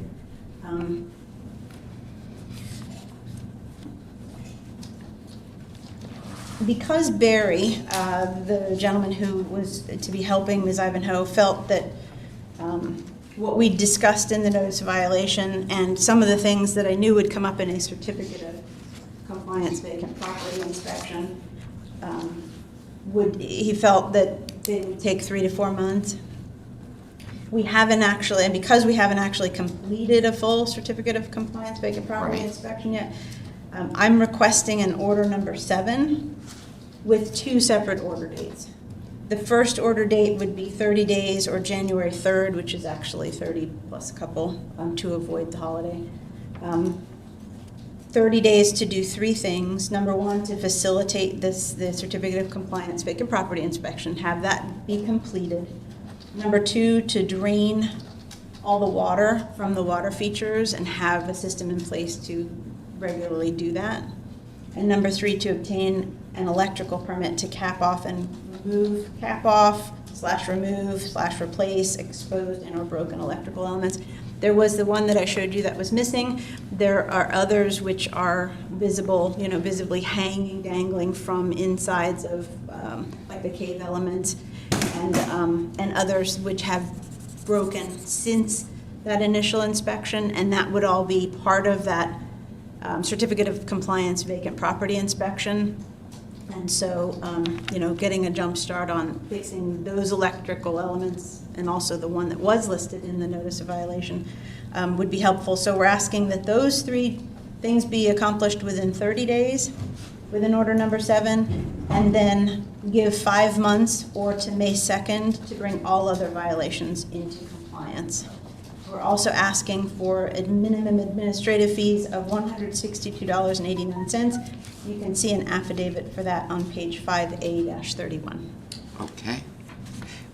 Because Barry, the gentleman who was to be helping Ms. Ivanhoe, felt that what we discussed in the notice of violation and some of the things that I knew would come up in a certificate of compliance vacant property inspection, he felt that they would take 3 to 4 months. We haven't actually, and because we haven't actually completed a full certificate of compliance vacant property Right. inspection yet, I'm requesting an order number 7 with 2 separate order dates. The first order date would be 30 days or January 3rd, which is actually 30 plus a couple to avoid the holiday. 30 days to do 3 things. Number 1, to facilitate the certificate of compliance vacant property inspection, have that be completed. Number 2, to drain all the water from the water features and have a system in place to regularly do that. And number 3, to obtain an electrical permit to cap off and remove, cap off / remove / replace exposed and or broken electrical elements. There was the one that I showed you that was missing. There are others which are visible, you know, visibly hanging, dangling from insides of like the cave elements, and others which have broken since that initial inspection, and that would all be part of that certificate of compliance vacant property inspection. And so, you know, getting a jump start on fixing those electrical elements and also the one that was listed in the notice of violation would be helpful. So we're asking that those 3 things be accomplished within 30 days, within order number 7, and then give 5 months or to May 2nd to bring all other violations into compliance. We're also asking for minimum administrative fees of $162.89. You can see an affidavit for that on page 5A-31. Okay.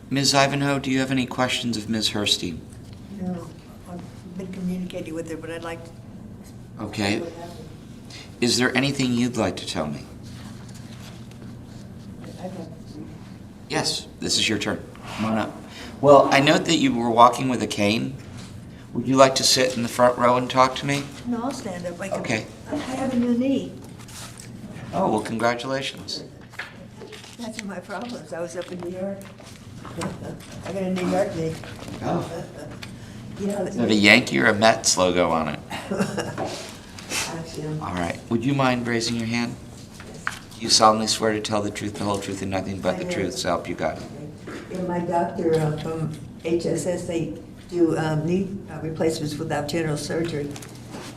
Ms. Ivanhoe, do you have any questions of Ms. Herstein? No, I've been communicating with her, but I'd like to. Okay. What happened. Is there anything you'd like to tell me? I'd like to. Yes, this is your turn. Come on up. Well, I note that you were walking with a cane. Would you like to sit in the front row and talk to me? No, I'll stand up. I can. Okay. I have a new knee. Oh, well, congratulations. That's my problems. I was up in New York. I got a New York knee. Oh. You know, Is that a Yankee or a Mets logo on it? actually, All right. Would you mind raising your hand? You solemnly swear to tell the truth, the whole truth, and nothing but the truth, so help you God. my doctor from HSS, they do knee replacements without general surgery.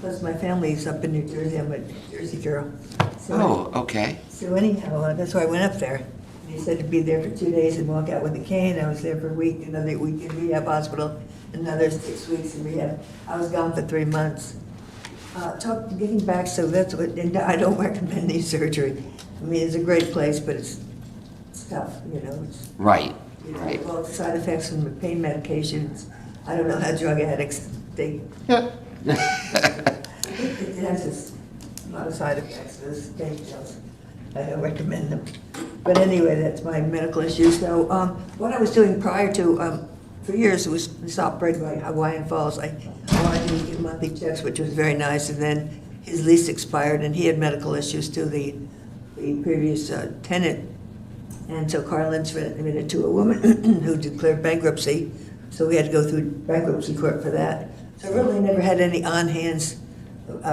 Plus, my family's up in New Jersey. I'm a Jersey girl. So Oh, okay. So anyhow, that's why I went up there. And he said to be there for 2 days and walk out with a cane. I was there for a week, another week in rehab hospital, another 6 weeks in rehab. I was gone for 3 months. Getting back, so that's what, and I don't recommend knee surgery. I mean, it's a great place, but it's tough, you know. It's, Right, you know, right. well, side effects from the pain medications. I don't know how drug addicts think. It has a lot of side effects, those pain pills. I don't recommend them. But anyway, that's my medical issue. So what I was doing prior to, for years, was this outbreak like Hawaiian Falls. I wanted to and we get monthly checks, which was very nice. And then his lease expired, and he had medical issues too, the previous tenant. And so Carlin's rented it to a woman who declared bankruptcy, so we had to go through bankruptcy court for that. So I really never had any on-hands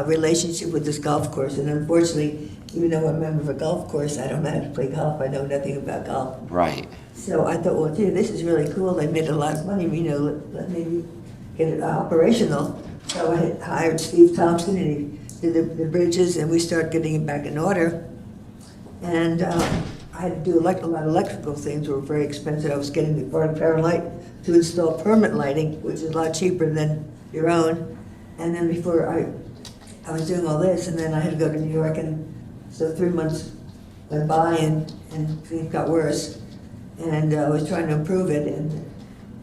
relationship with this golf course, and unfortunately, even though I'm a member of a golf course, I don't know how to play golf, I know nothing about golf. Right. So I thought, well, gee, this is really cool, they made a lot of money, you know, let me get it operational. So I had hired Steve Thompson, and he did the bridges, and we started getting it back in order. And I had to do a lot of electrical things, were very expensive. I was getting the power light to install permanent lighting, which is a lot cheaper than your own. And then before I was doing all this, and then I had to go to New York, and so 3 months went by, and things got worse. And I was trying to improve it, and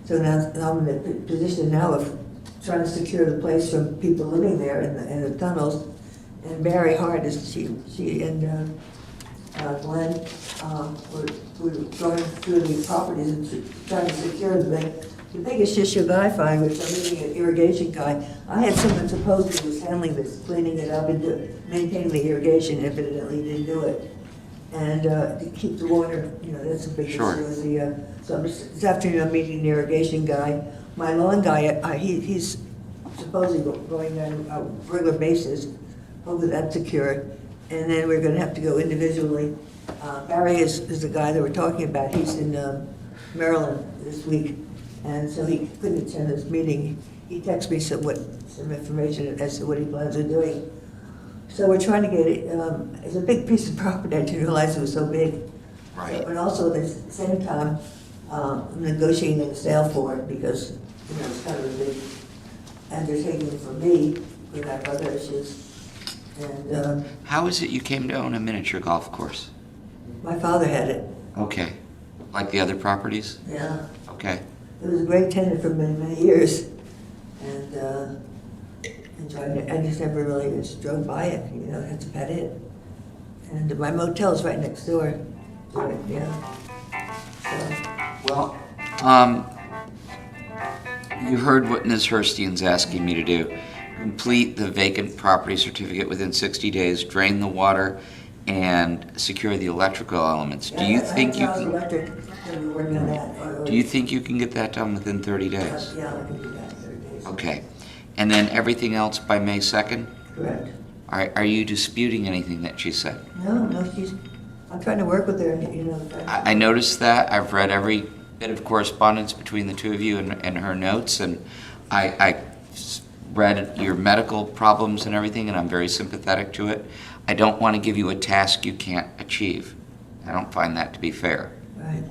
so now I'm in the position now of trying to secure the place from people living there in the tunnels. And Barry Hart is she and Glenn were going through the properties and trying to secure the thing. The biggest issue that I find, which I'm meeting an irrigation guy, I had someone supposedly was handling this, cleaning it up and maintaining the irrigation, evidently didn't do it. And to keep the water, you know, that's a big Sure. issue. So this afternoon I'm meeting the irrigation guy. My lawn guy, he's supposedly going on a regular basis. Hopefully that's secure. And then we're gonna have to go individually. Barry is the guy that we're talking about. He's in Maryland this week. And so he couldn't attend this meeting. He texted me some information as to what he plans on doing. So we're trying to get it, it's a big piece of property, I didn't realize it was so big. Right. But also at the same time, I'm negotiating a sale for it because, you know, it's kind of a big undertaking for me, because I have other issues. And How is it you came to own a miniature golf course? my father had it, Okay. Like the other properties? yeah. Okay. It was a great tenant for many, many years. And I just never really just drove by it, you know, that's about it. And my motel's right next door to it, yeah. So, Well, you heard what Ms. Herstein's asking me to do. Complete the vacant property certificate within 60 days, drain the water, and secure the electrical elements. Do you think you can? Electric, we're working on that. Do you think you can get that done within 30 days? Yeah, I can do that in 30 days. Okay. And then everything else by May 2nd? Correct. Are you disputing anything that she said? No, I'm trying to work with her, you know. I noticed that. I've read every bit of correspondence between the two of you and her notes, and I read your medical problems and everything, and I'm very sympathetic to it. I don't want to give you a task you can't achieve. I don't find that to be fair. Right.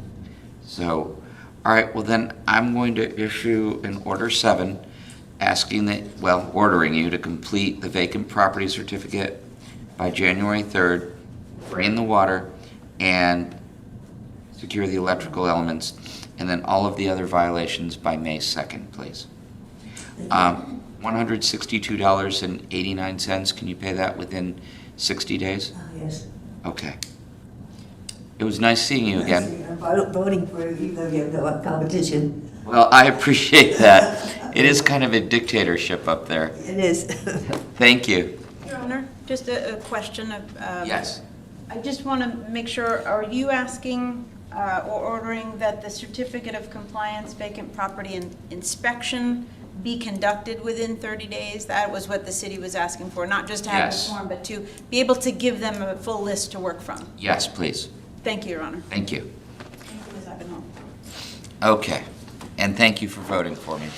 So, all right, well then, I'm going to issue an Order 7 asking that, well, ordering you to complete the vacant property certificate by January 3rd, drain the water, and secure the electrical elements, and then all of the other violations by May 2nd, please. $162.89, can you pay that within 60 days? Yes. Okay. It was nice seeing you again. I'm voting for you, even though you have no competition. Well, I appreciate that. It is kind of a dictatorship up there. It is. Thank you. Your Honor, just a question of... Yes. I just want to make sure, are you asking or ordering that the certificate of compliance vacant property inspection be conducted within 30 days? That was what the city was asking for, not just to have the Yes. form, but to be able to give them a full list to work from. Yes, please. Thank you, Your Honor. Thank you. Thank you, Ms. Abenhall. Okay. And thank you for voting for me.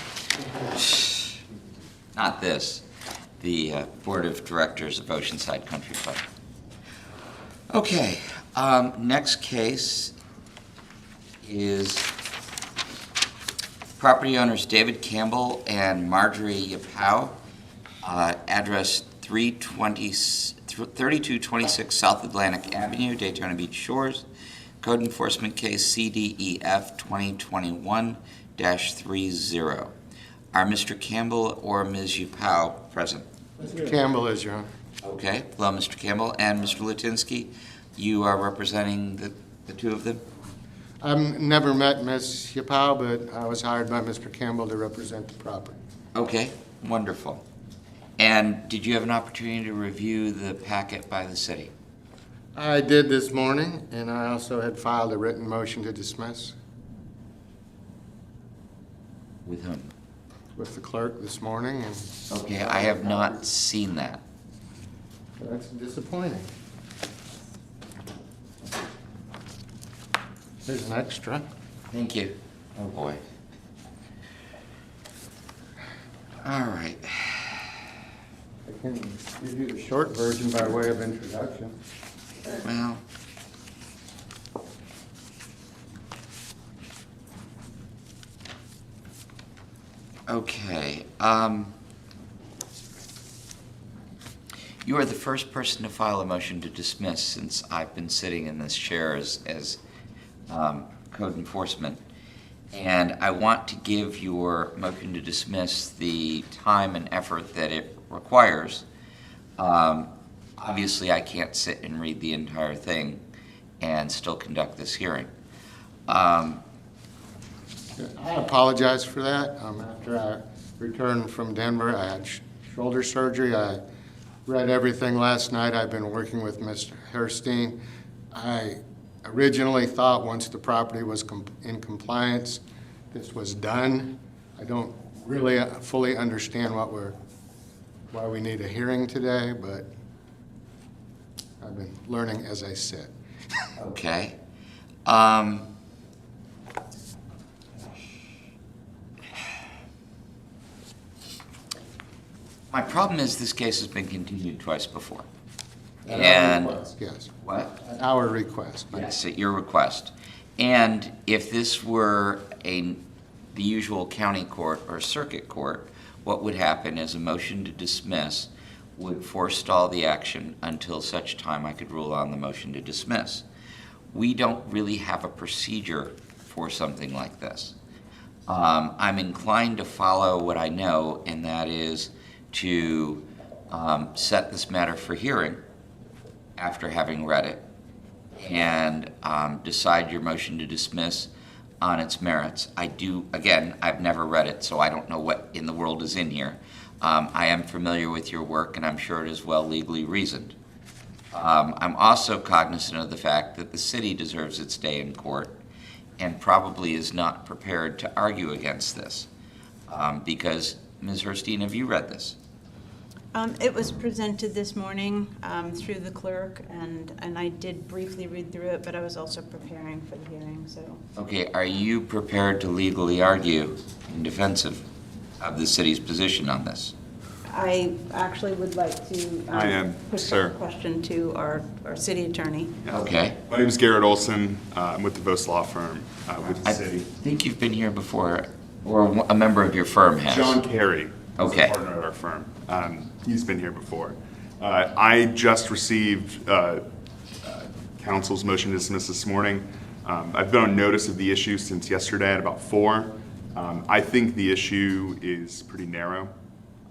Not this, the Board of Directors of Oceanside Country Club. Okay, next case is property owners David Campbell and Marjorie Yapao, address 3226 South Atlantic Avenue, Daytona Beach Shores, code enforcement case CDEF 2021-30. Are Mr. Campbell or Ms. Yapao present? Mr. Campbell is, Your Honor. Okay, hello, Mr. Campbell, and Mr. Latinsky, you are representing the two of them? I've never met Ms. Yapao, but I was hired by Mr. Campbell to represent the property. Okay, Wonderful. And did you have an opportunity to review the packet by the city? I did this morning, and I also had filed a written motion to dismiss With whom? with the clerk this morning, and Okay, I have not seen that. that's disappointing. There's an extra. Thank you. Oh, boy. All right. I can give you the short version by way of introduction. Well, okay. You are the first person to file a motion to dismiss since I've been sitting in this chair as code enforcement. And I want to give your motion to dismiss the time and effort that it requires. Obviously, I can't sit and read the entire thing and still conduct this hearing. I apologize for that. After I returned from Denver, I had shoulder surgery. I read everything last night. I've been working with Mr. Herstein. I originally thought once the property was in compliance, this was done. I don't really fully understand why we need a hearing today, but I've been learning as I sit. Okay. My problem is this case has been continued twice before. At our And, request, yes. what? At our request. Yes, at your request. And if this were the usual county court or circuit court, what would happen is a motion to dismiss would forestall the action until such time I could rule on the motion to dismiss. We don't really have a procedure for something like this. I'm inclined to follow what I know, and that is to set this matter for hearing after having read it, and decide your motion to dismiss on its merits. I've never read it, so I don't know what in the world is in here. I am familiar with your work, and I'm sure it is well legally reasoned. I'm also cognizant of the fact that the city deserves its day in court and probably is not prepared to argue against this. Because, Ms. Herstein, have you read this? It was presented this morning through the clerk, and I did briefly read through it, but I was also preparing for the hearing, so. Okay, are you prepared to legally argue in defense of the city's position on this? I actually would like to I am, push sir. that question to our city attorney. Okay. My name is Garrett Olson. I'm with the Vos Law Firm with the I city. think you've been here before, or a member of your firm has. John Carey Okay. is a partner at our firm. He's been here before. I just received council's motion to dismiss this morning. I've been on notice of the issue since yesterday at about 4. I think the issue is pretty narrow.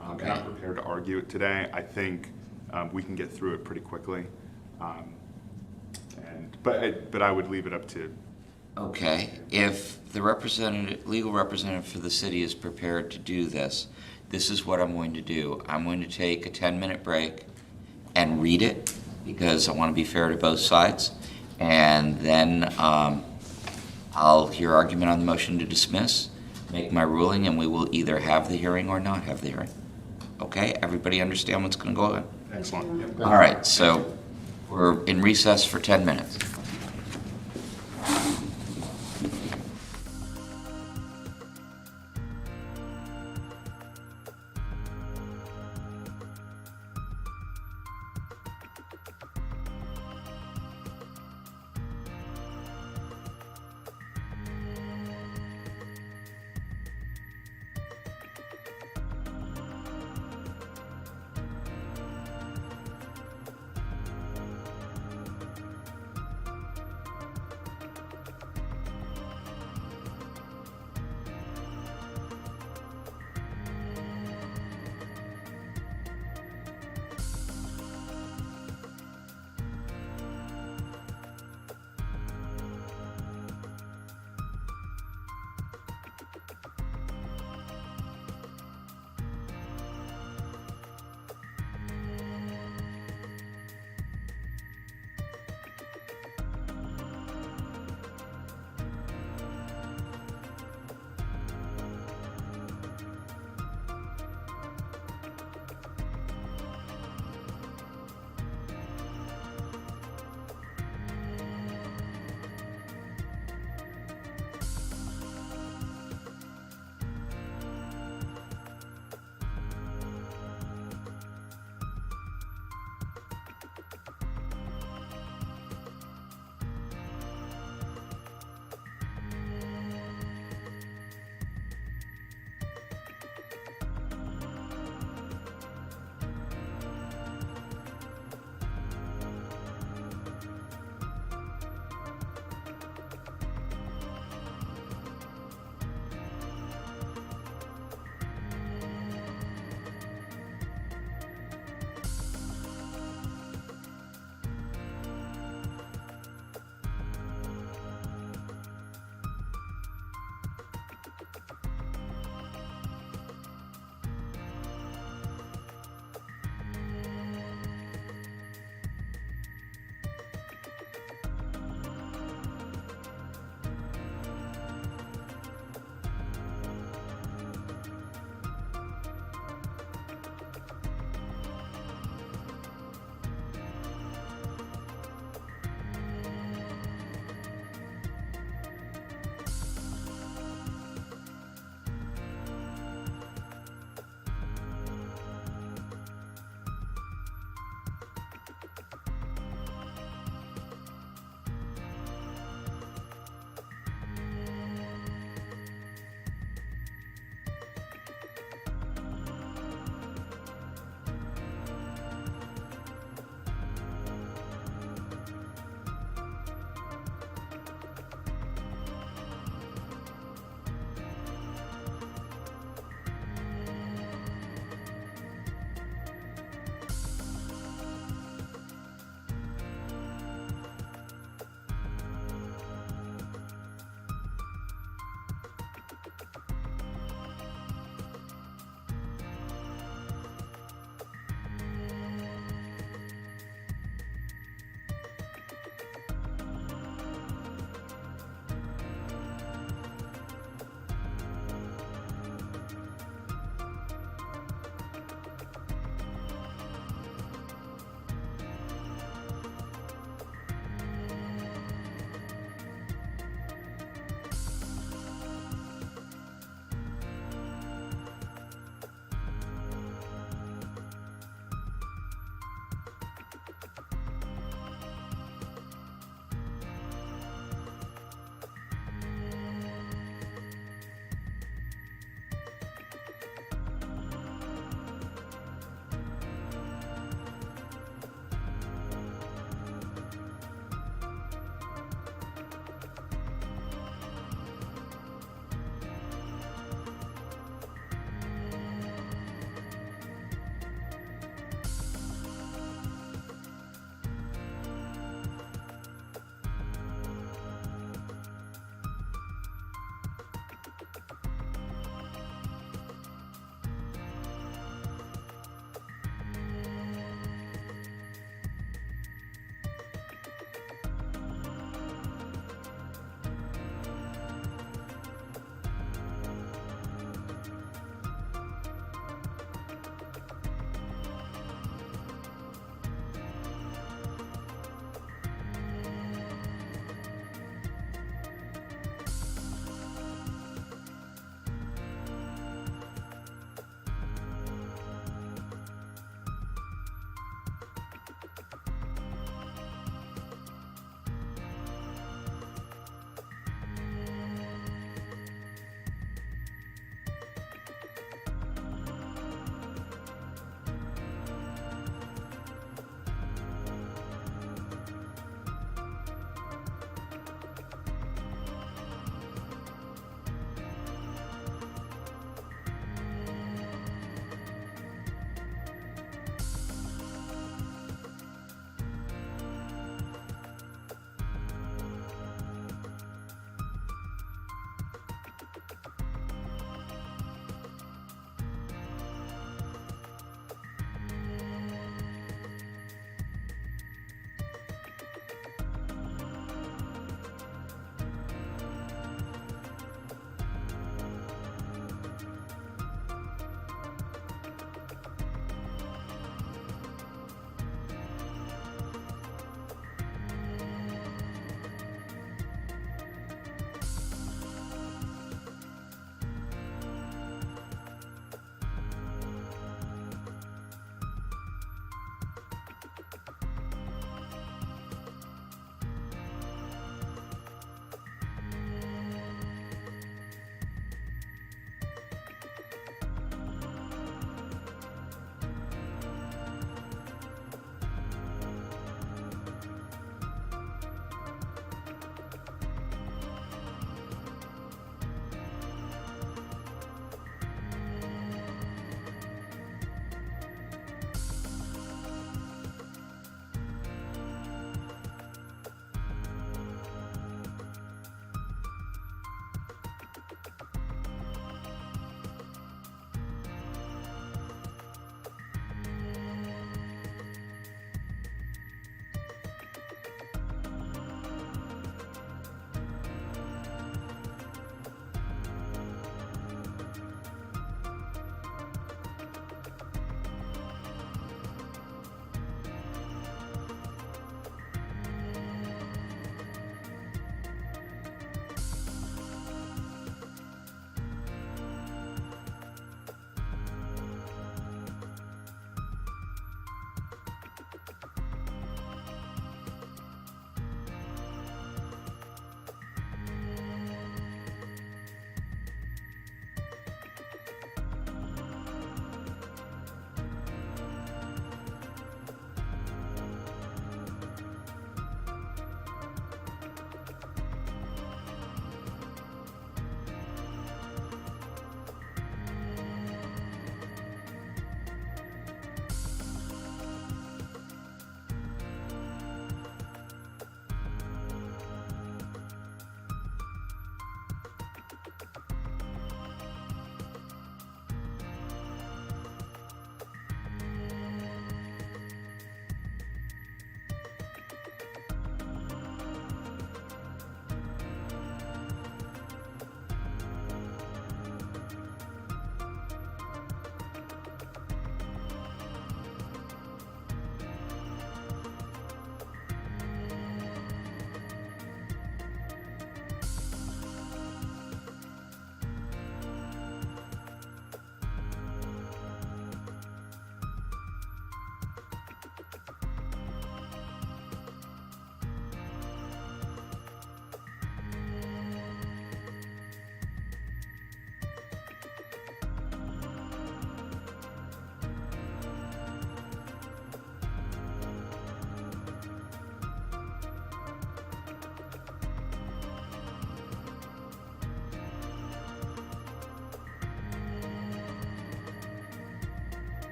I'm not prepared to argue it today. I think we can get through it pretty quickly. But I would leave it up to. Okay, if the legal representative for the city is prepared to do this, this is what I'm going to do. I'm going to take a 10-minute break and read it, because I want to be fair to both sides. And then I'll hear argument on the motion to dismiss, make my ruling, and we will either have the hearing or not have the hearing. Okay, everybody understand what's going to go on? Excellent. All right, so we're in recess for 10 minutes.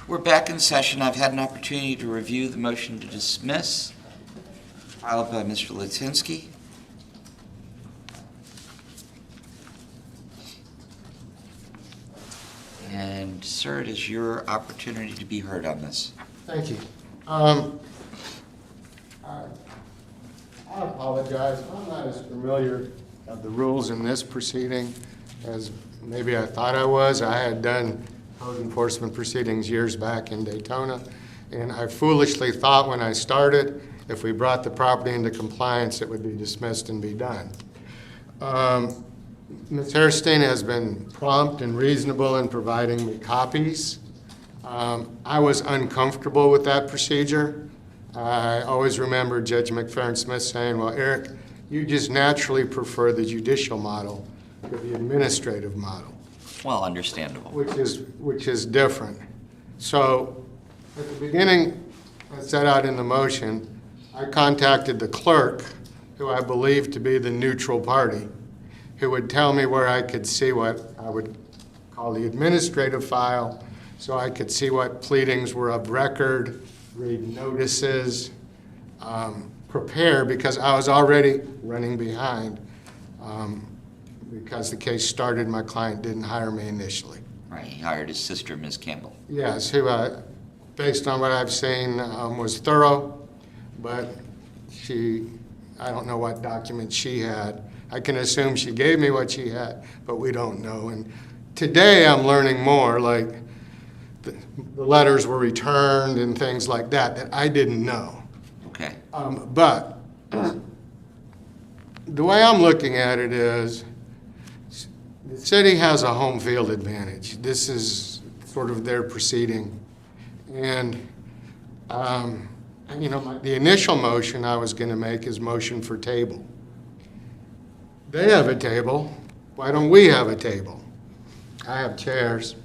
We're back in session. I've had an opportunity to review the motion to dismiss filed by Mr. Litinsky. And sir, it is your opportunity to be heard on this. Thank you. I apologize. I'm not as familiar of the rules in this proceeding as maybe I thought I was. I had done code enforcement proceedings years back in Daytona, and I foolishly thought when I started, if we brought the property into compliance, it would be dismissed and be done. Ms. Hairstein has been prompt and reasonable in providing me copies. I was uncomfortable with that procedure. I always remember Judge McFerrin-Smith saying, well, Eric, you just naturally prefer the judicial model to the administrative model, Well, understandable. which is different. So at the beginning, I set out in the motion, I contacted the clerk, who I believe to be the neutral party, who would tell me where I could see what I would call the administrative file, so I could see what pleadings were of record, read notices, prepare, because I was already running behind, because the case started, my client didn't hire me initially. Right, he hired his sister, Ms. Campbell. Yes, who, based on what I've seen, was thorough, but I don't know what documents she had. I can assume she gave me what she had, but we don't know. And today I'm learning more, like the letters were returned and things like that I didn't know. Okay. But the way I'm looking at it is the city has a home field advantage. This is sort of their proceeding. And, the initial motion I was going to make is motion for table. They have a table. Why don't we have a table? I have chairs.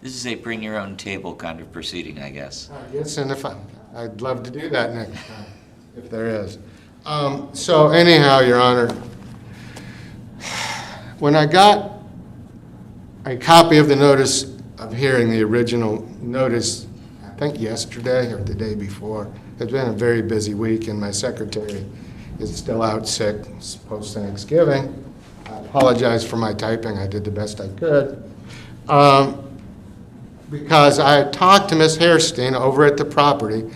This is a bring your own table kind of proceeding, I guess. Yes, and I'd love to do that next time, if there is. So anyhow, Your Honor, when I got a copy of the notice of hearing, the original notice, I think yesterday or the day before, it's been a very busy week, and my secretary is still out sick post-Thanksgiving. I apologize for my typing. I did the best I could. Because I had talked to Ms. Hairstein over at the property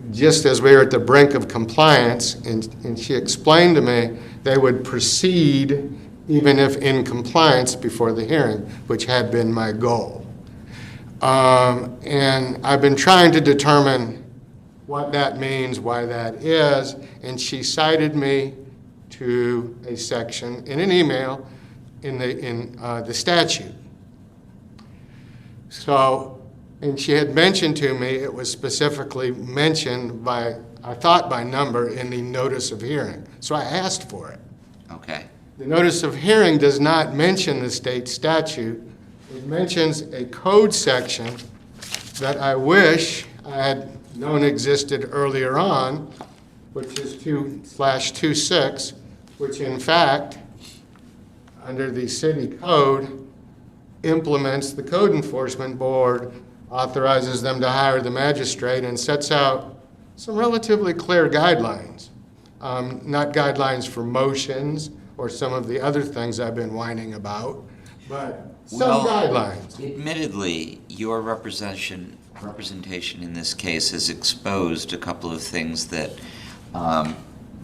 just as we were at the brink of compliance, and she explained to me they would proceed even if in compliance before the hearing, which had been my goal. And I've been trying to determine what that means, why that is, and she cited me to a section in an email in the statute. So, and she had mentioned to me, it was specifically mentioned by, I thought by number, in the notice of hearing. So I asked for it. Okay. The notice of hearing does not mention the state statute. It mentions a code section that I wish I had known existed earlier on, which is 2/26, which in fact, under the city code, implements the code enforcement board, authorizes them to hire the magistrate, and sets out some relatively clear guidelines. Not guidelines for motions or some of the other things I've been whining about, but some guidelines. Admittedly, your representation in this case has exposed a couple of things that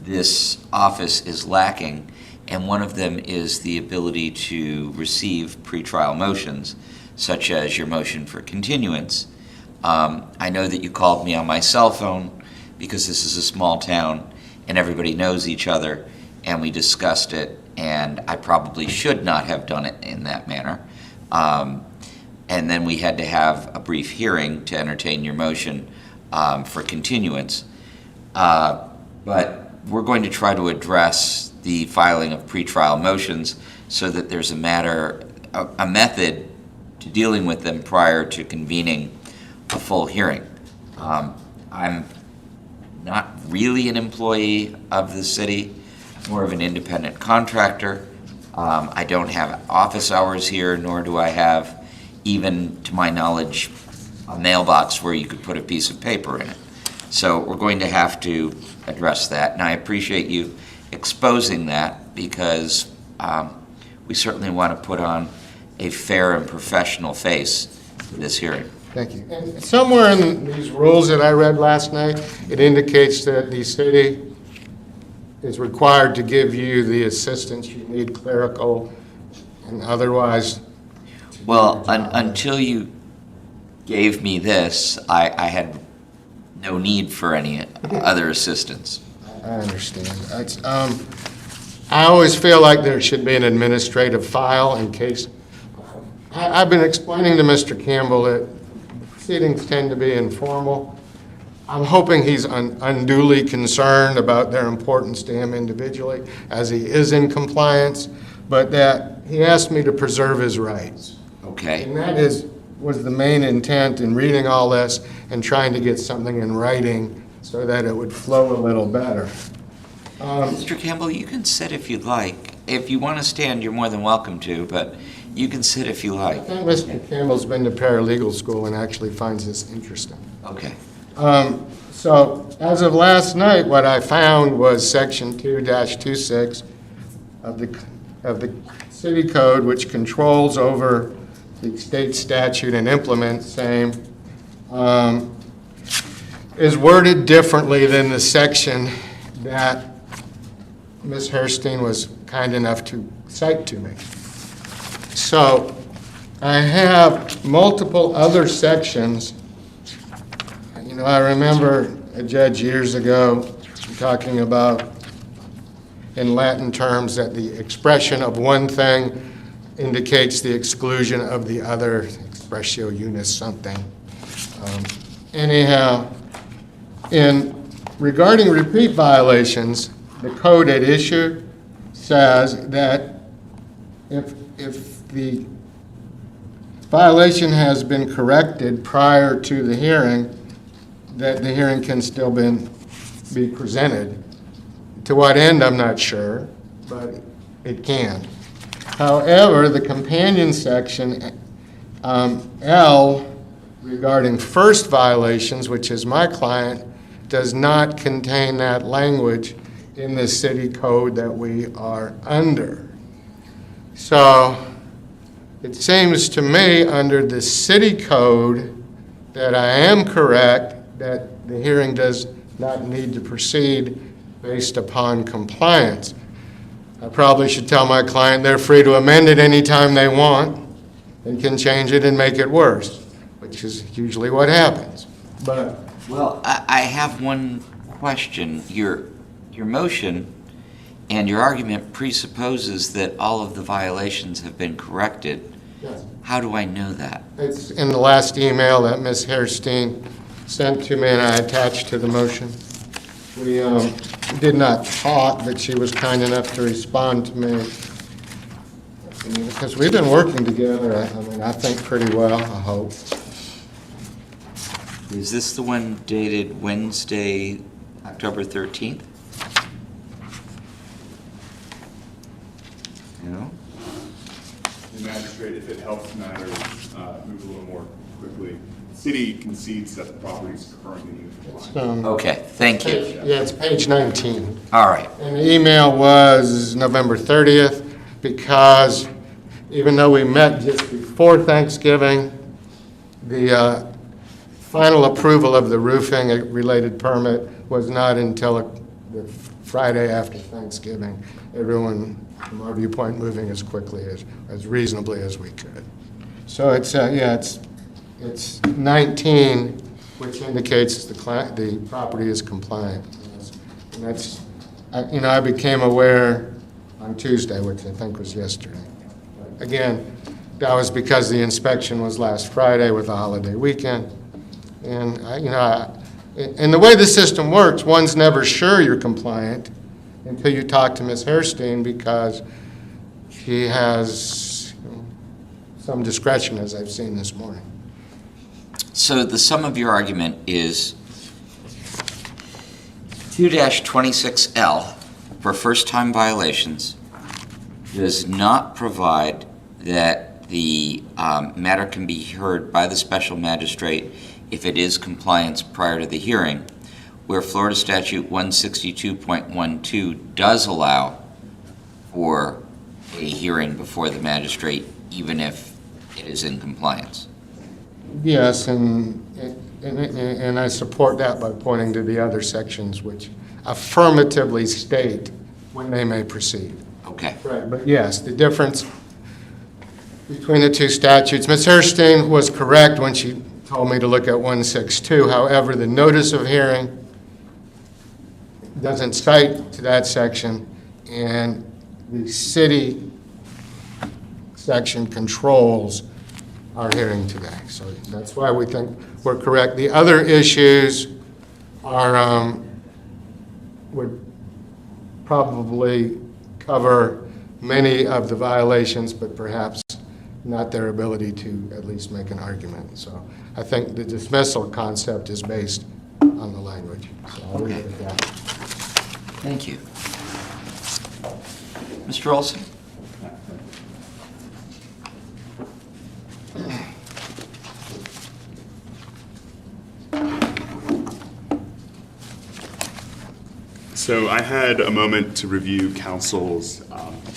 this office is lacking, and one of them is the ability to receive pretrial motions, such as your motion for continuance. I know that you called me on my cell phone because this is a small town and everybody knows each other, and we discussed it, and I probably should not have done it in that manner. And then we had to have a brief hearing to entertain your motion for continuance. But we're going to try to address the filing of pretrial motions so that there's a method to dealing with them prior to convening a full hearing. I'm not really an employee of the city, more of an independent contractor. I don't have office hours here, nor do I have even, to my knowledge, a mailbox where you could put a piece of paper in it. So we're going to have to address that, and I appreciate you exposing that because we certainly want to put on a fair and professional face to this hearing. Thank you. And somewhere in these rules that I read last night, it indicates that the city is required to give you the assistance you need, clerical and otherwise. Well, until you gave me this, I had no need for any other assistance. I understand. I always feel like there should be an administrative file in case. I've been explaining to Mr. Campbell that proceedings tend to be informal. I'm hoping he's unduly concerned about their importance to him individually, as he is in compliance, but that he asked me to preserve his rights. Okay. And that was the main intent in reading all this and trying to get something in writing so that it would flow a little better. Mr. Campbell, you can sit if you'd like. If you want to stand, you're more than welcome to, but you can sit if you I like. think Mr. Campbell's been to paralegal school and actually finds this interesting. Okay. So as of last night, what I found was Section 2-26 of the city code, which controls over the state statute and implements same, is worded differently than the section that Ms. Herstein was kind enough to cite to me. So I have multiple other sections. You know, I remember a judge years ago talking about, in Latin terms, that the expression of one thing indicates the exclusion of the other, expressio unis something. Anyhow, regarding repeat violations, the code at issue says that if the violation has been corrected prior to the hearing, that the hearing can still be presented. To what end, I'm not sure, but it can. However, the companion section, L, regarding first violations, which is my client, does not contain that language in the city code that we are under. So it seems to me under the city code that I am correct that the hearing does not need to proceed based upon compliance. I probably should tell my client they're free to amend it anytime they want and can change it and make it worse, which is usually what happens. But Well, I have one question. Your motion and your argument presupposes that all of the violations have been corrected. yes, How do I know that? it's in the last email that Ms. Herstein sent to me and I attached to the motion. We did not talk, but she was kind enough to respond to me. Because we've been working together, I think pretty well, I hope. Is this the one dated Wednesday, October 13th? No? The magistrate, if it helps matters, move a little more quickly. City concedes that the property is currently in compliance. Okay, thank you. Yeah, it's page 19. All right. And the email was November 30th, because even though we met just before Thanksgiving, the final approval of the roofing-related permit was not until the Friday after Thanksgiving. Everyone, from our viewpoint, moving as quickly, as reasonably as we could. So it's 19, which indicates the property is compliant. And that's, I became aware on Tuesday, which I think was yesterday. Again, that was because the inspection was last Friday with a holiday weekend. And, and the way the system works, one's never sure you're compliant until you talk to Ms. Herstein, because she has some discretion, as I've seen this morning. So the sum of your argument is 2-26L for first-time violations does not provide that the matter can be heard by the special magistrate if it is compliance prior to the hearing, where Florida Statute 162.12 does allow for a hearing before the magistrate, even if it is in compliance. Yes, and I support that by pointing to the other sections which affirmatively state when they may proceed. Okay. Right, but yes, the difference between the two statutes, Ms. Herstein was correct when she told me to look at 162. However, the notice of hearing doesn't cite to that section, and the city section controls our hearing today. So that's why we think we're correct. The other issues are, would probably cover many of the violations, but perhaps not their ability to at least make an argument. So I think the dismissal concept is based on the language. So I'll leave it at that. Thank you. Mr. Olson? So I had a moment to review council's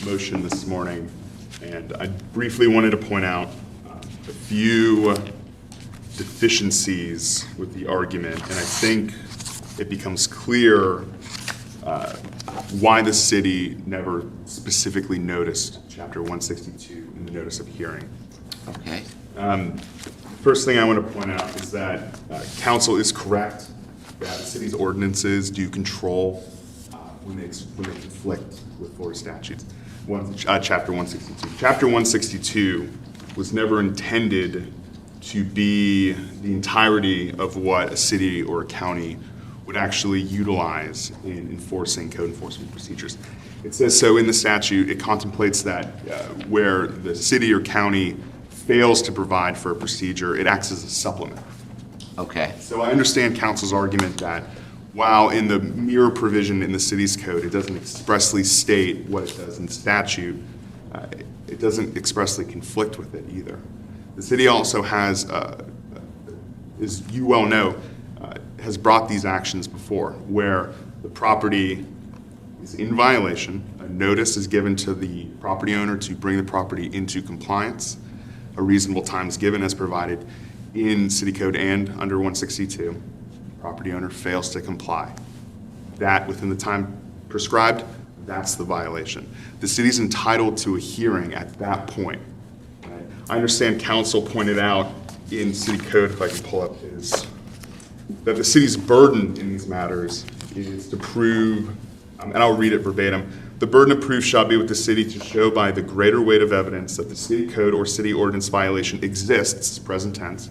motion this morning, and I briefly wanted to point out a few deficiencies with the argument, and I think it becomes clear why the city never specifically noticed Chapter 162 in the notice of hearing. Okay. First thing I want to point out is that council is correct that the city's ordinances do control when they conflict with Florida statutes. Chapter 162. Chapter 162 was never intended to be the entirety of what a city or a county would actually utilize in enforcing code enforcement procedures. It says so in the statute. It contemplates that where the city or county fails to provide for a procedure, it acts as a supplement. Okay. So I understand council's argument that while in the mirror provision in the city's code, it doesn't expressly state what it does in statute, it doesn't expressly conflict with it either. The city also has, as you well know, has brought these actions before, where the property is in violation, a notice is given to the property owner to bring the property into compliance, a reasonable time is given as provided in city code and under 162. Property owner fails to comply. That, within the time prescribed, that's the violation. The city's entitled to a hearing at that point. Right? I understand council pointed out in city code, if I can pull up his, that the city's burden in these matters is to prove, and I'll read it verbatim, the burden of proof shall be with the city to show by the greater weight of evidence that the city code or city ordinance violation exists, present tense,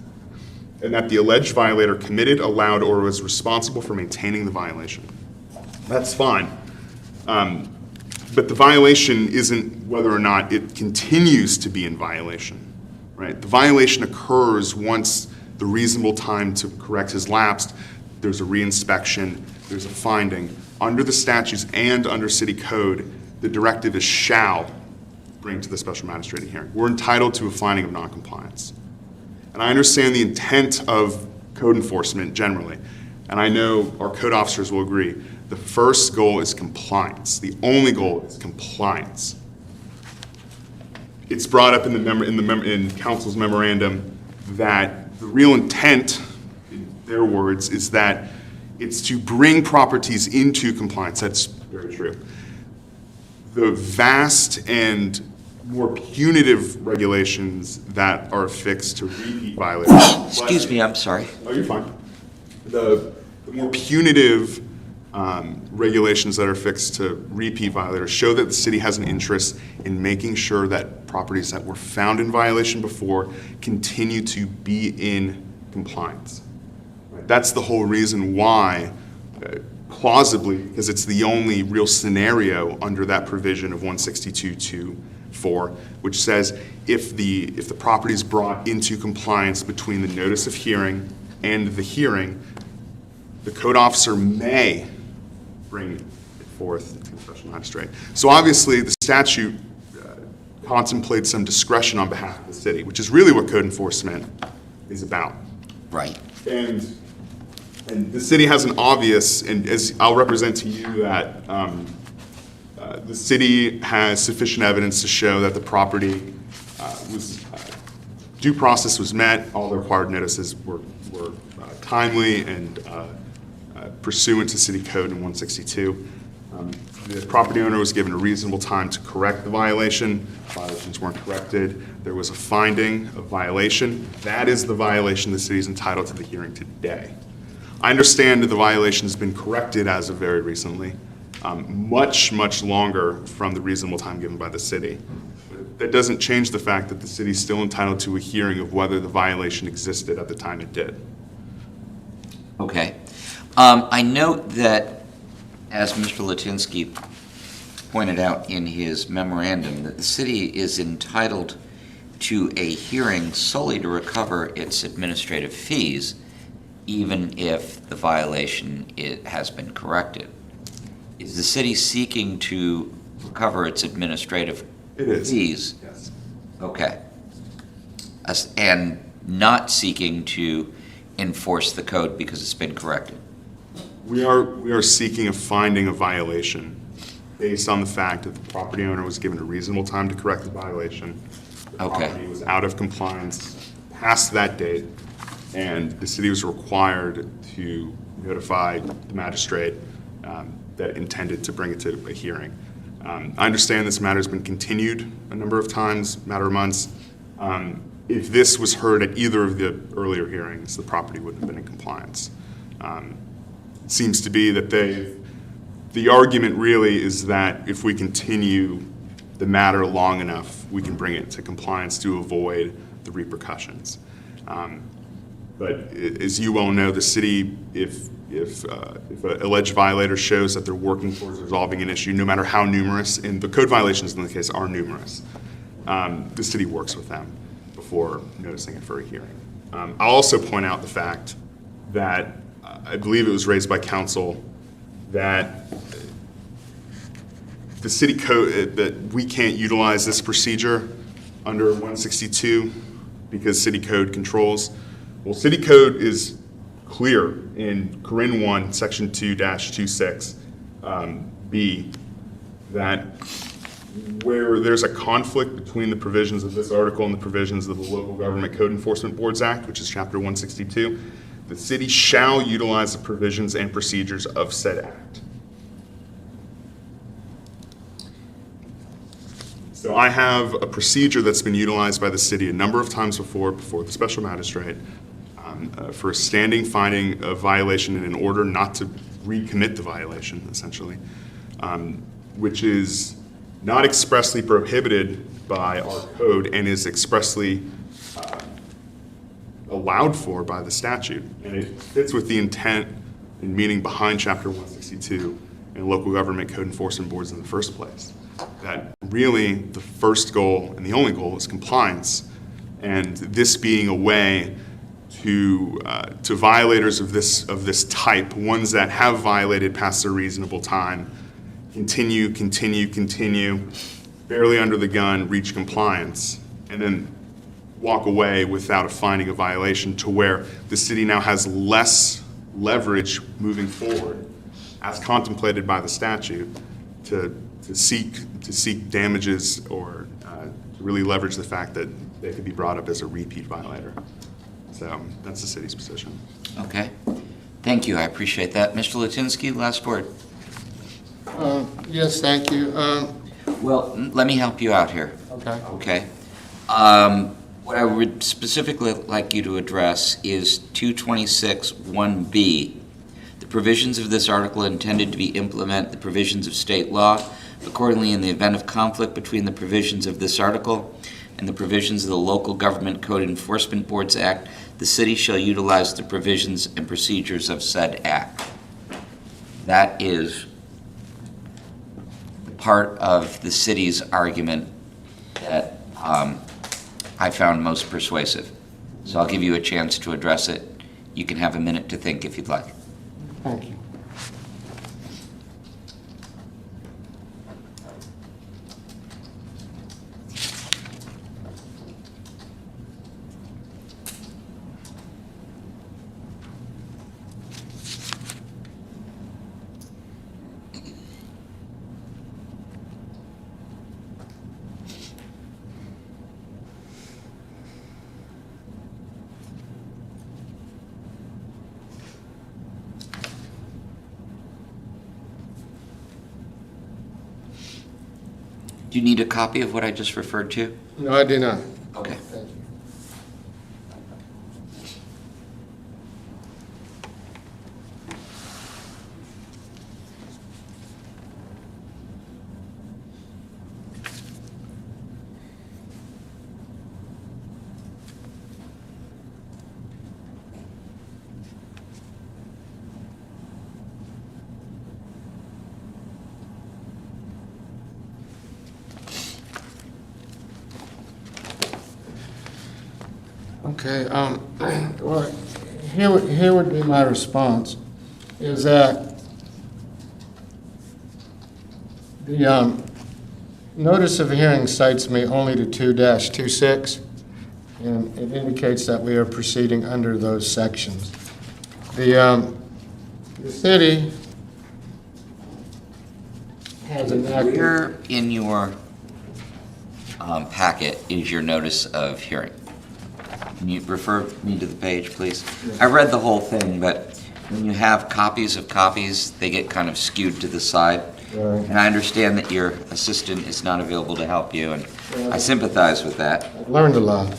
and that the alleged violator committed, allowed, or was responsible for maintaining the violation. That's fine. But the violation isn't whether or not it continues to be in violation, right? The violation occurs once the reasonable time to correct has lapsed. There's a reinspection, there's a finding. Under the statutes and under city code, the directive is shall bring to the special magistrate hearing. We're entitled to a finding of noncompliance. And I understand the intent of code enforcement generally, and I know our code officers will agree. The first goal is compliance. The only goal is compliance. It's brought up in council's memorandum that the real intent, in their words, is that it's to bring properties into compliance. That's very true. The vast and more punitive regulations that are affixed to repeat violations. Excuse me, I'm sorry. Oh, you're fine. The more punitive regulations that are fixed to repeat violators show that the city has an interest in making sure that properties that were found in violation before continue to be in compliance. Right? That's the whole reason why, plausibly, because it's the only real scenario under that provision of 162.2.4, which says if the property is brought into compliance between the notice of hearing and the hearing, the code officer may bring it forth to the special magistrate. So obviously, the statute contemplate some discretion on behalf of the city, which is really what code enforcement is about. Right. And the city has an obvious, and as I'll represent to you that the city has sufficient evidence to show that the property due process was met, all the required notices were timely and pursuant to city code in 162. The property owner was given a reasonable time to correct the violation. Violations weren't corrected. There was a finding of violation. That is the violation the city is entitled to the hearing today. I understand that the violation has been corrected as of very recently, much longer from the reasonable time given by the city. That doesn't change the fact that the city is still entitled to a hearing of whether the violation existed at the time it did. Okay. I note that, as Mr. Latinsky pointed out in his memorandum, that the city is entitled to a hearing solely to recover its administrative fees, even if the violation has been corrected. Is the city seeking to recover its administrative fees? Yes. Okay. And not seeking to enforce the code because it's been corrected? We are seeking a finding of violation based on the fact that the property owner was given a reasonable time to correct the violation. The Okay. property was out of compliance past that date, and the city was required to notify the magistrate that intended to bring it to a hearing. I understand this matter has been continued a number of times, matter of months. If this was heard at either of the earlier hearings, the property wouldn't have been in compliance. It seems to be that the argument really is that if we continue the matter long enough, we can bring it to compliance to avoid the repercussions. But as you well know, the city, if an alleged violator shows that they're working towards resolving an issue, no matter how numerous, and the code violations in the case are numerous, the city works with them before noticing it for a hearing. I'll also point out the fact that I believe it was raised by council that the city code, that we can't utilize this procedure under 162 because city code controls. Well, city code is clear in Corinne 1, section 2-26, B, that where there's a conflict between the provisions of this article and the provisions of the Local Government Code Enforcement Boards Act, which is chapter 162, the city shall utilize the provisions and procedures of said act. So I have a procedure that's been utilized by the city a number of times before the special magistrate for a standing finding of violation and in order not to recommit the violation, essentially, which is not expressly prohibited by our code and is expressly allowed for by the statute. And it fits with the intent and meaning behind chapter 162 and local government code enforcement boards in the first place. That really the first goal and the only goal is compliance, and this being a way to violators of this type, ones that have violated past their reasonable time, continue, barely under the gun, reach compliance, and then walk away without a finding of violation, to where the city now has less leverage moving forward, as contemplated by the statute, to seek damages or to really leverage the fact that they could be brought up as a repeat violator. So that's the city's position. Okay. Thank you. I appreciate that. Mr. Latinsky, last word. Yes, thank you. Well, let me help you out here. Okay. Okay. What I would specifically like you to address is 226(1)B. The provisions of this article intended to implement the provisions of state law. Accordingly, in the event of conflict between the provisions of this article and the provisions of the Local Government Code Enforcement Boards Act, the city shall utilize the provisions and procedures of said act. That is part of the city's argument that I found most persuasive. So I'll give you a chance to address it. You can have a minute to think if you'd like. Thank you. Do you need a copy of what I just referred to? No, I do not. Okay. Thank you. Okay, well, here would be my response, is that the notice of hearing cites me only to 2-26, and it indicates that we are proceeding under those sections. The city has enacted. Where in your packet is your notice of hearing? Can you refer me to the page, please? I read the whole thing, but when you have copies of copies, they get kind of skewed to the side. Right. And I understand that your assistant is not available to help you, and I sympathize with that. I've learned a lot.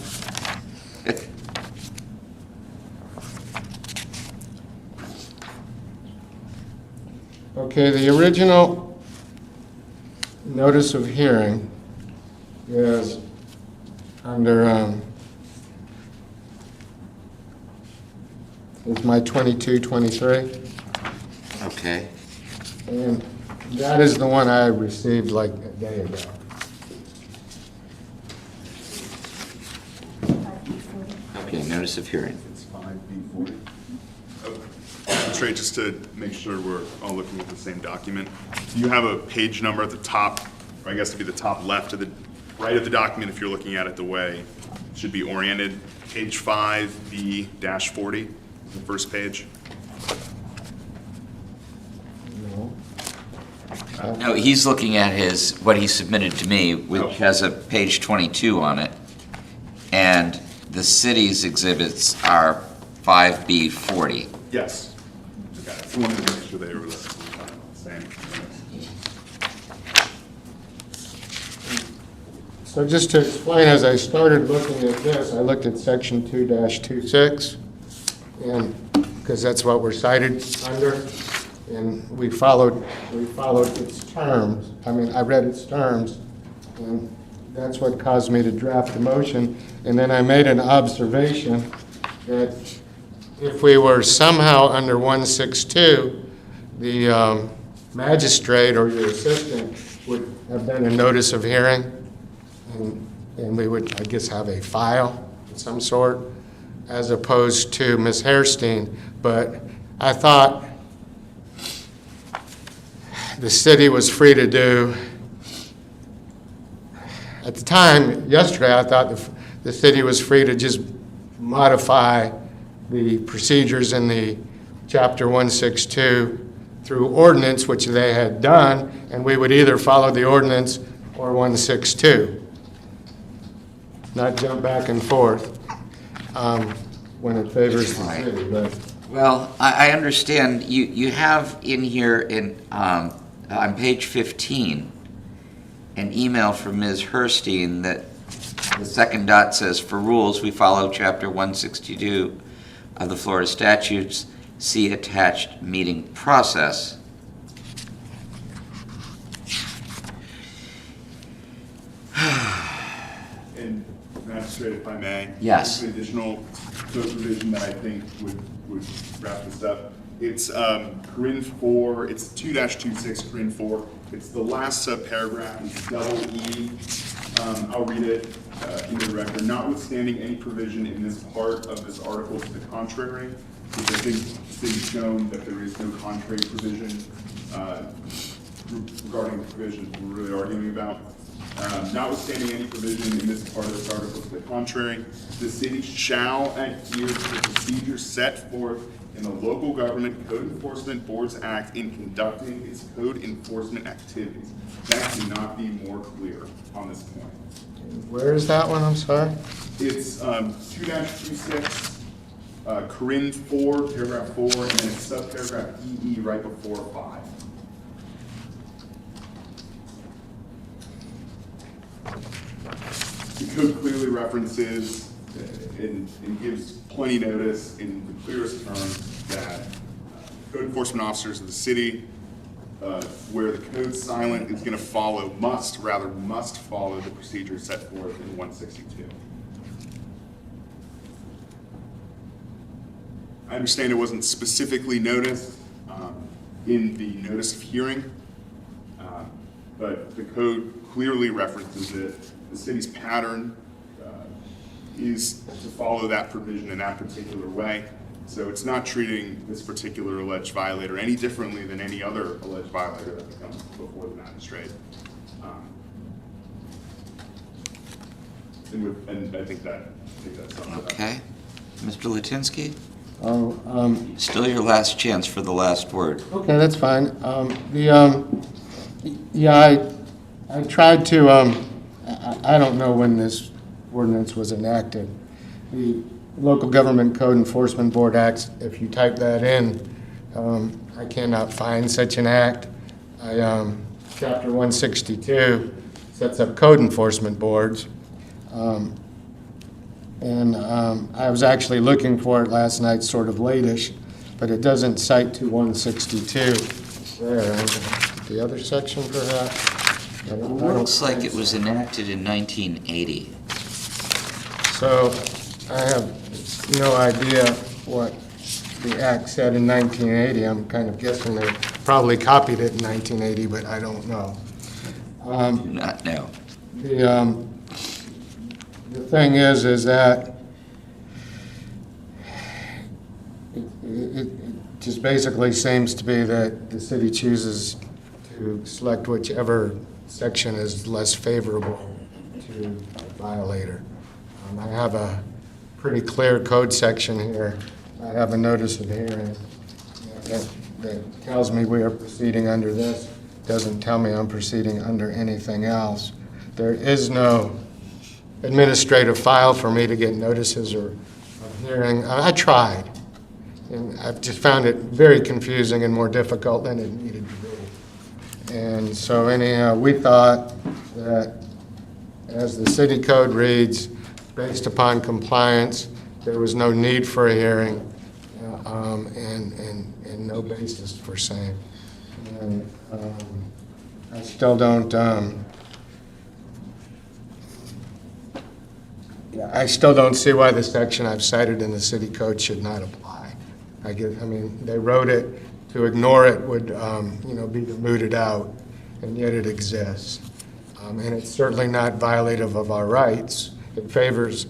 Okay, the original notice of hearing is under, it's my 2223, Okay. and that is the one I received like a day ago. Okay, notice of hearing. It's 5B40. Magistrate, just to make sure we're all looking at the same document, do you have a page number at the top, or I guess to be the top left of the, right of the document if you're looking at it the way it should be oriented? Page 5B-40, the first page. No. No, he's looking at what he submitted to me, which has a page 22 on it. And the city's exhibits are 5B40. Yes. Okay, I wanted to make sure they were the same. So just to explain, as I started looking at this, I looked at section 2-26, and, because that's what we're cited under, and we followed its terms. I mean, I read its terms, and that's what caused me to draft the motion. And then I made an observation that if we were somehow under 162, the magistrate or your assistant would have done a notice of hearing, and we would, I guess, have a file of some sort, as opposed to Ms. Hairstein. But I thought the city was free to do, at the time, yesterday, I thought the city was free to just modify the procedures in the Chapter 162 through ordinance, which they had done, and we would either follow the ordinance or 162, not jump back and forth when it favors the city. But Well, I understand, you have in here, on page 15, an email from Ms. Herstein that the second dot says, "For rules, we follow Chapter 162 of the Florida Statutes, see attached meeting process." And Magistrate, if I may? Yes. An additional provision that I think would wrap this up. It's Corinne 4, it's 2-26, Corinne 4. It's the last subparagraph, it's double E. I'll read it into the record. Notwithstanding any provision in this part of this article to the contrary, which I think the city's shown that there is no contrary provision regarding the provisions we're really arguing about. Notwithstanding any provision in this part of this article to the contrary, the city shall adhere to the procedures set forth in the Local Government Code Enforcement Boards Act in conducting its code enforcement activities. That cannot be more clear on this point. where is that one, I'm sorry? It's 2-26, Corinne 4, paragraph 4, and then it's subparagraph EE right before 5. code clearly references and gives plenty notice in the clearest terms that code enforcement officers of the city, where the code's silent, is going to must follow the procedures set forth in 162. I understand it wasn't specifically noticed in the notice of hearing, but the code clearly references it. The city's pattern is to follow that provision in that particular way. So it's not treating this particular alleged violator any differently than any other alleged violator that comes before the magistrate. And I think that sums it up. Okay. Mr. Latinsky, Oh, still your last chance for the last word. okay, that's fine. Yeah, I tried to, I don't know when this ordinance was enacted. The Local Government Code Enforcement Board Acts, if you type that in, I cannot find such an act. Chapter 162 sets up code enforcement boards. And I was actually looking for it last night, sort of late-ish, but it doesn't cite to 162. There, the other section perhaps? I don't Looks like it was enacted in 1980. So I have no idea what the act said in 1980. I'm kind of guessing they probably copied it in 1980, but I don't know. Do not know. The thing is that it just basically seems to be that the city chooses to select whichever section is less favorable to the violator. I have a pretty clear code section here. I have a notice of hearing that tells me we are proceeding under this. Doesn't tell me I'm proceeding under anything else. There is no administrative file for me to get notices or hearing. I tried, and I've just found it very confusing and more difficult than it needed to be. And so anyhow, we thought that as the city code reads, based upon compliance, there was no need for a hearing and no basis for same. And I still don't I still don't see why the section I've cited in the city code should not apply. I mean, they wrote it to ignore it would, be mooted out, and yet it exists. And it's certainly not violative of our rights. It favors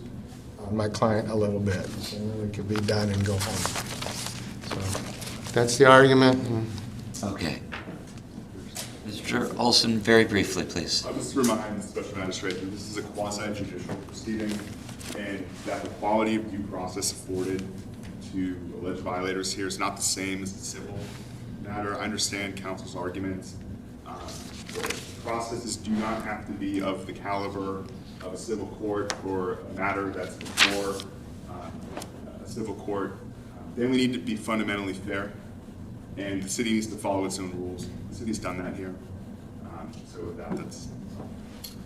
my client a little bit, and it could be done and go home. So that's the argument. Okay. Mr. Olson, very briefly, please. I'll just remind the special magistrate that this is a quasi-judicial proceeding and that the quality of due process afforded to alleged violators here is not the same as the civil matter. I understand counsel's arguments. Processes do not have to be of the caliber of a civil court or a matter that's before a civil court. Then we need to be fundamentally fair, and the city needs to follow its own rules. The city's done that here. So with that, that's...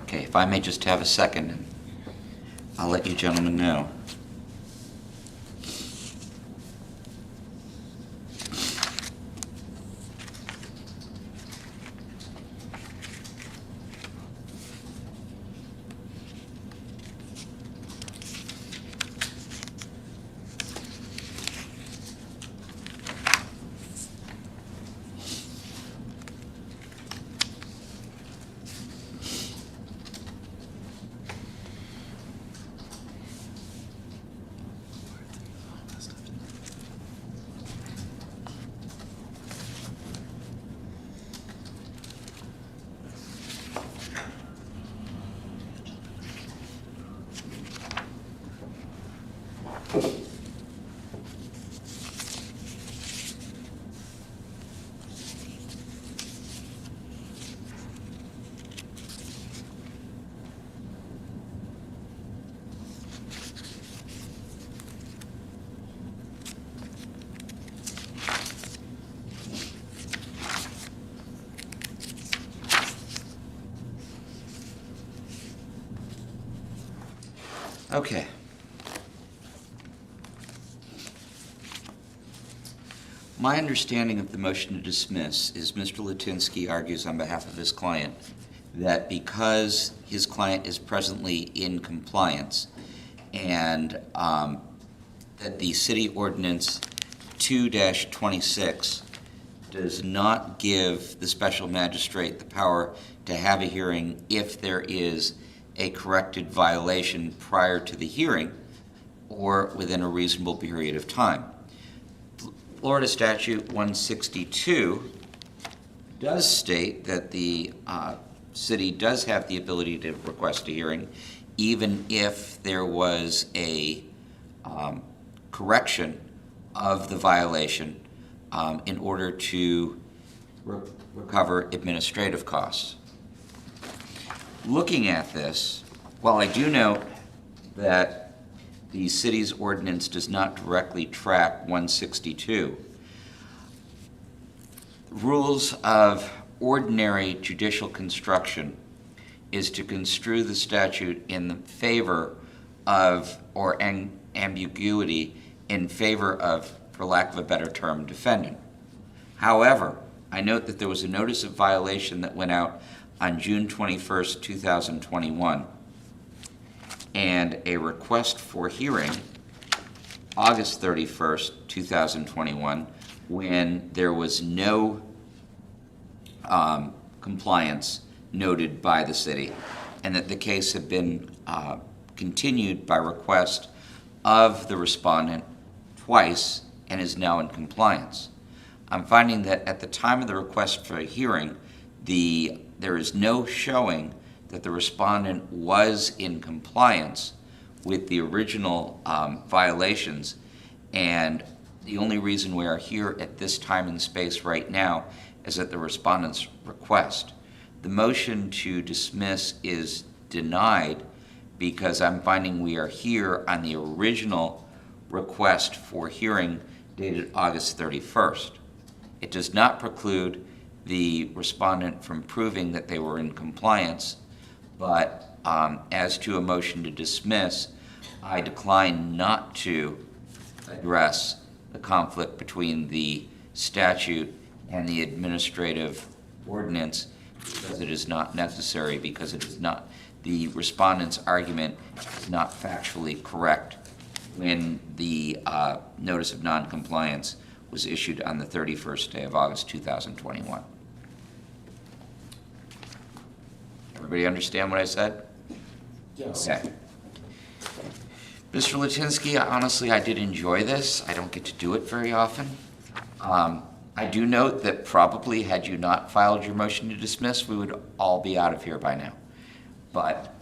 Okay, if I may just have a second, and I'll let you gentlemen know. Okay. My understanding of the motion to dismiss is Mr. Latinsky argues on behalf of his client that because his client is presently in compliance and that the city ordinance 2-26 does not give the special magistrate the power to have a hearing if there is a corrected violation prior to the hearing or within a reasonable period of time. Florida Statute 162 does state that the city does have the ability to request a hearing even if there was a correction of the violation in order to recover administrative costs. Looking at this, while I do note that the city's ordinance does not directly track 162, rules of ordinary judicial construction is to construe the statute in favor of, or ambiguity in favor of, for lack of a better term, defendant. However, I note that there was a notice of violation that went out on June 21st, 2021, and a request for hearing August 31st, 2021, when there was no compliance noted by the city, and that the case had been continued by request of the respondent twice and is now in compliance. I'm finding that at the time of the request for a hearing, there is no showing that the respondent was in compliance with the original violations, and the only reason we are here at this time and space right now is at the respondent's request. The motion to dismiss is denied because I'm finding we are here on the original request for hearing dated August 31st. It does not preclude the respondent from proving that they were in compliance, but as to a motion to dismiss, I decline not to address the conflict between the statute and the administrative ordinance because it is not necessary, because it is not, the respondent's argument is not factually correct when the notice of noncompliance was issued on the 31st day of August 2021. Everybody understand what I said? Yes. Okay. Mr. Latinsky, honestly, I did enjoy this. I don't get to do it very often. I do note that probably had you not filed your motion to dismiss, we would all be out of here by now. But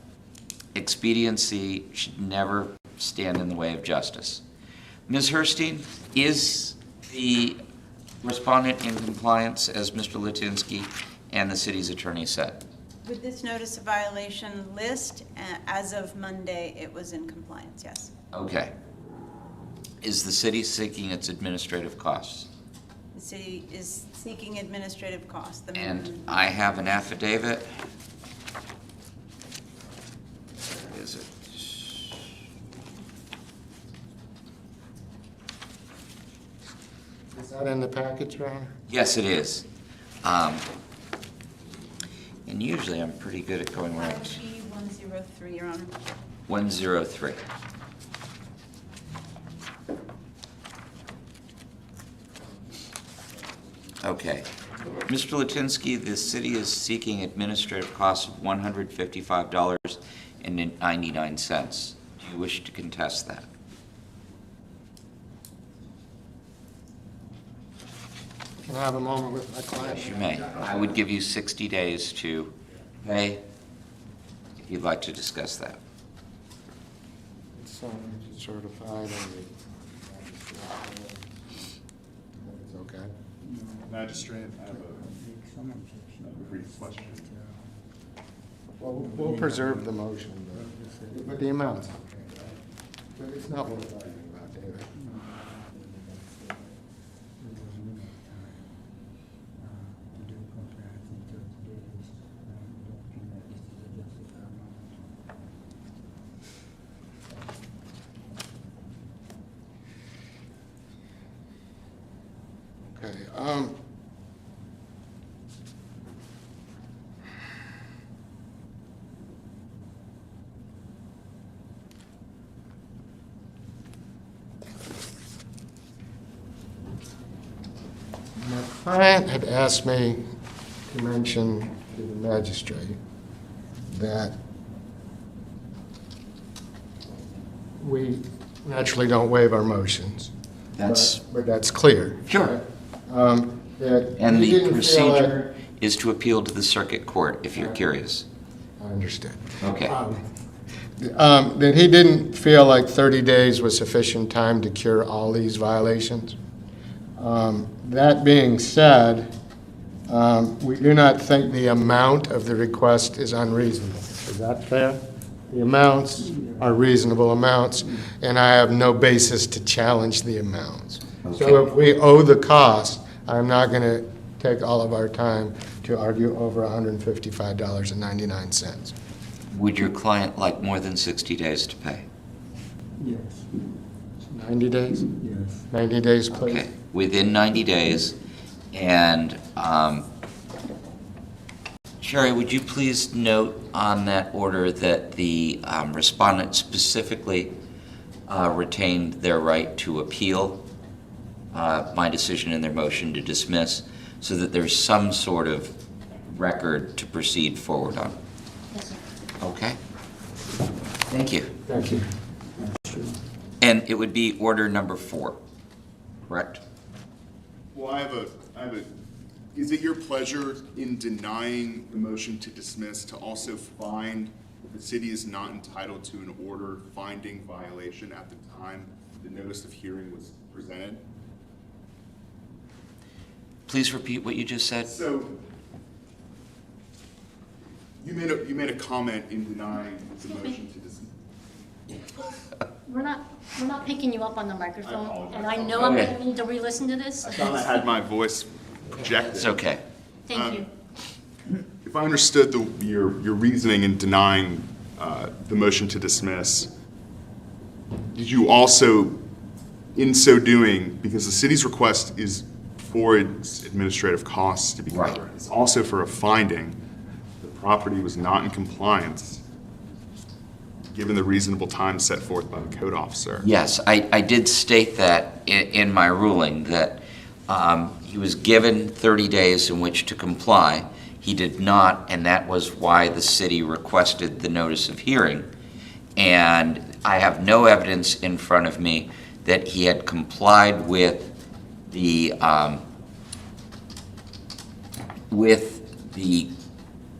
expediency should never stand in the way of justice. Ms. Herstein, is the respondent in compliance, as Mr. Latinsky and the city's attorney said? With this notice of violation list, as of Monday, it was in compliance, yes. Okay. Is the city seeking its administrative costs? The city is seeking administrative costs. And I have an affidavit. Where is it? Is that in the package, Your Honor? Yes, it is. And usually I'm pretty good at going right. G103, Your Honor. 103. Okay. Mr. Latinsky, the city is seeking administrative costs of $155.99. Do you wish to contest that? Can I have a moment with my client? Yes, you may. I would give you 60 days to pay if you'd like to discuss that. It's certified and it's okay. Magistrate, I have a brief question. Well, we'll preserve the motion, but the amount's okay. But it's not worth arguing about, David. Okay, my client had asked me to mention to the magistrate that we naturally don't waive our motions. That's, But that's clear. sure. That And he the didn't feel like- procedure is to appeal to the circuit court, if you're curious. I understand. Okay. That he didn't feel like 30 days was sufficient time to cure all these violations. That being said, we do not think the amount of the request is unreasonable. Is that fair? The amounts are reasonable amounts, and I have no basis to challenge the amounts. So Okay. if we owe the cost, I'm not going to take all of our time to argue over $155.99. Would your client like more than 60 days to pay? Yes, 90 days? yes. 90 days, please. Okay, within 90 days. And Sherry, would you please note on that order that the respondent specifically retained their right to appeal my decision in their motion to dismiss, so that there's some sort of record to proceed forward on? Yes, sir. Okay? Thank you. Thank you. And it would be order number 4, correct? Well, I have a, is it your pleasure in denying the motion to dismiss to also find that the city is not entitled to an order finding violation at the time the notice of hearing was presented? Please repeat what you just said. So, you made a comment in denying the motion to dismiss. We're not picking you up on the I microphone, apologize. and I know I'm Okay. going to need to re-listen to this. I thought I had my voice projected. It's okay. Thank you. If I understood your reasoning in denying the motion to dismiss, did you also, in so doing, because the city's request is for its administrative costs to be Right. covered, it's also for a finding the property was not in compliance, given the reasonable time set forth by the code officer? Yes, I did state that in my ruling, that he was given 30 days in which to comply. He did not, and that was why the city requested the notice of hearing. And I have no evidence in front of me that he had complied with the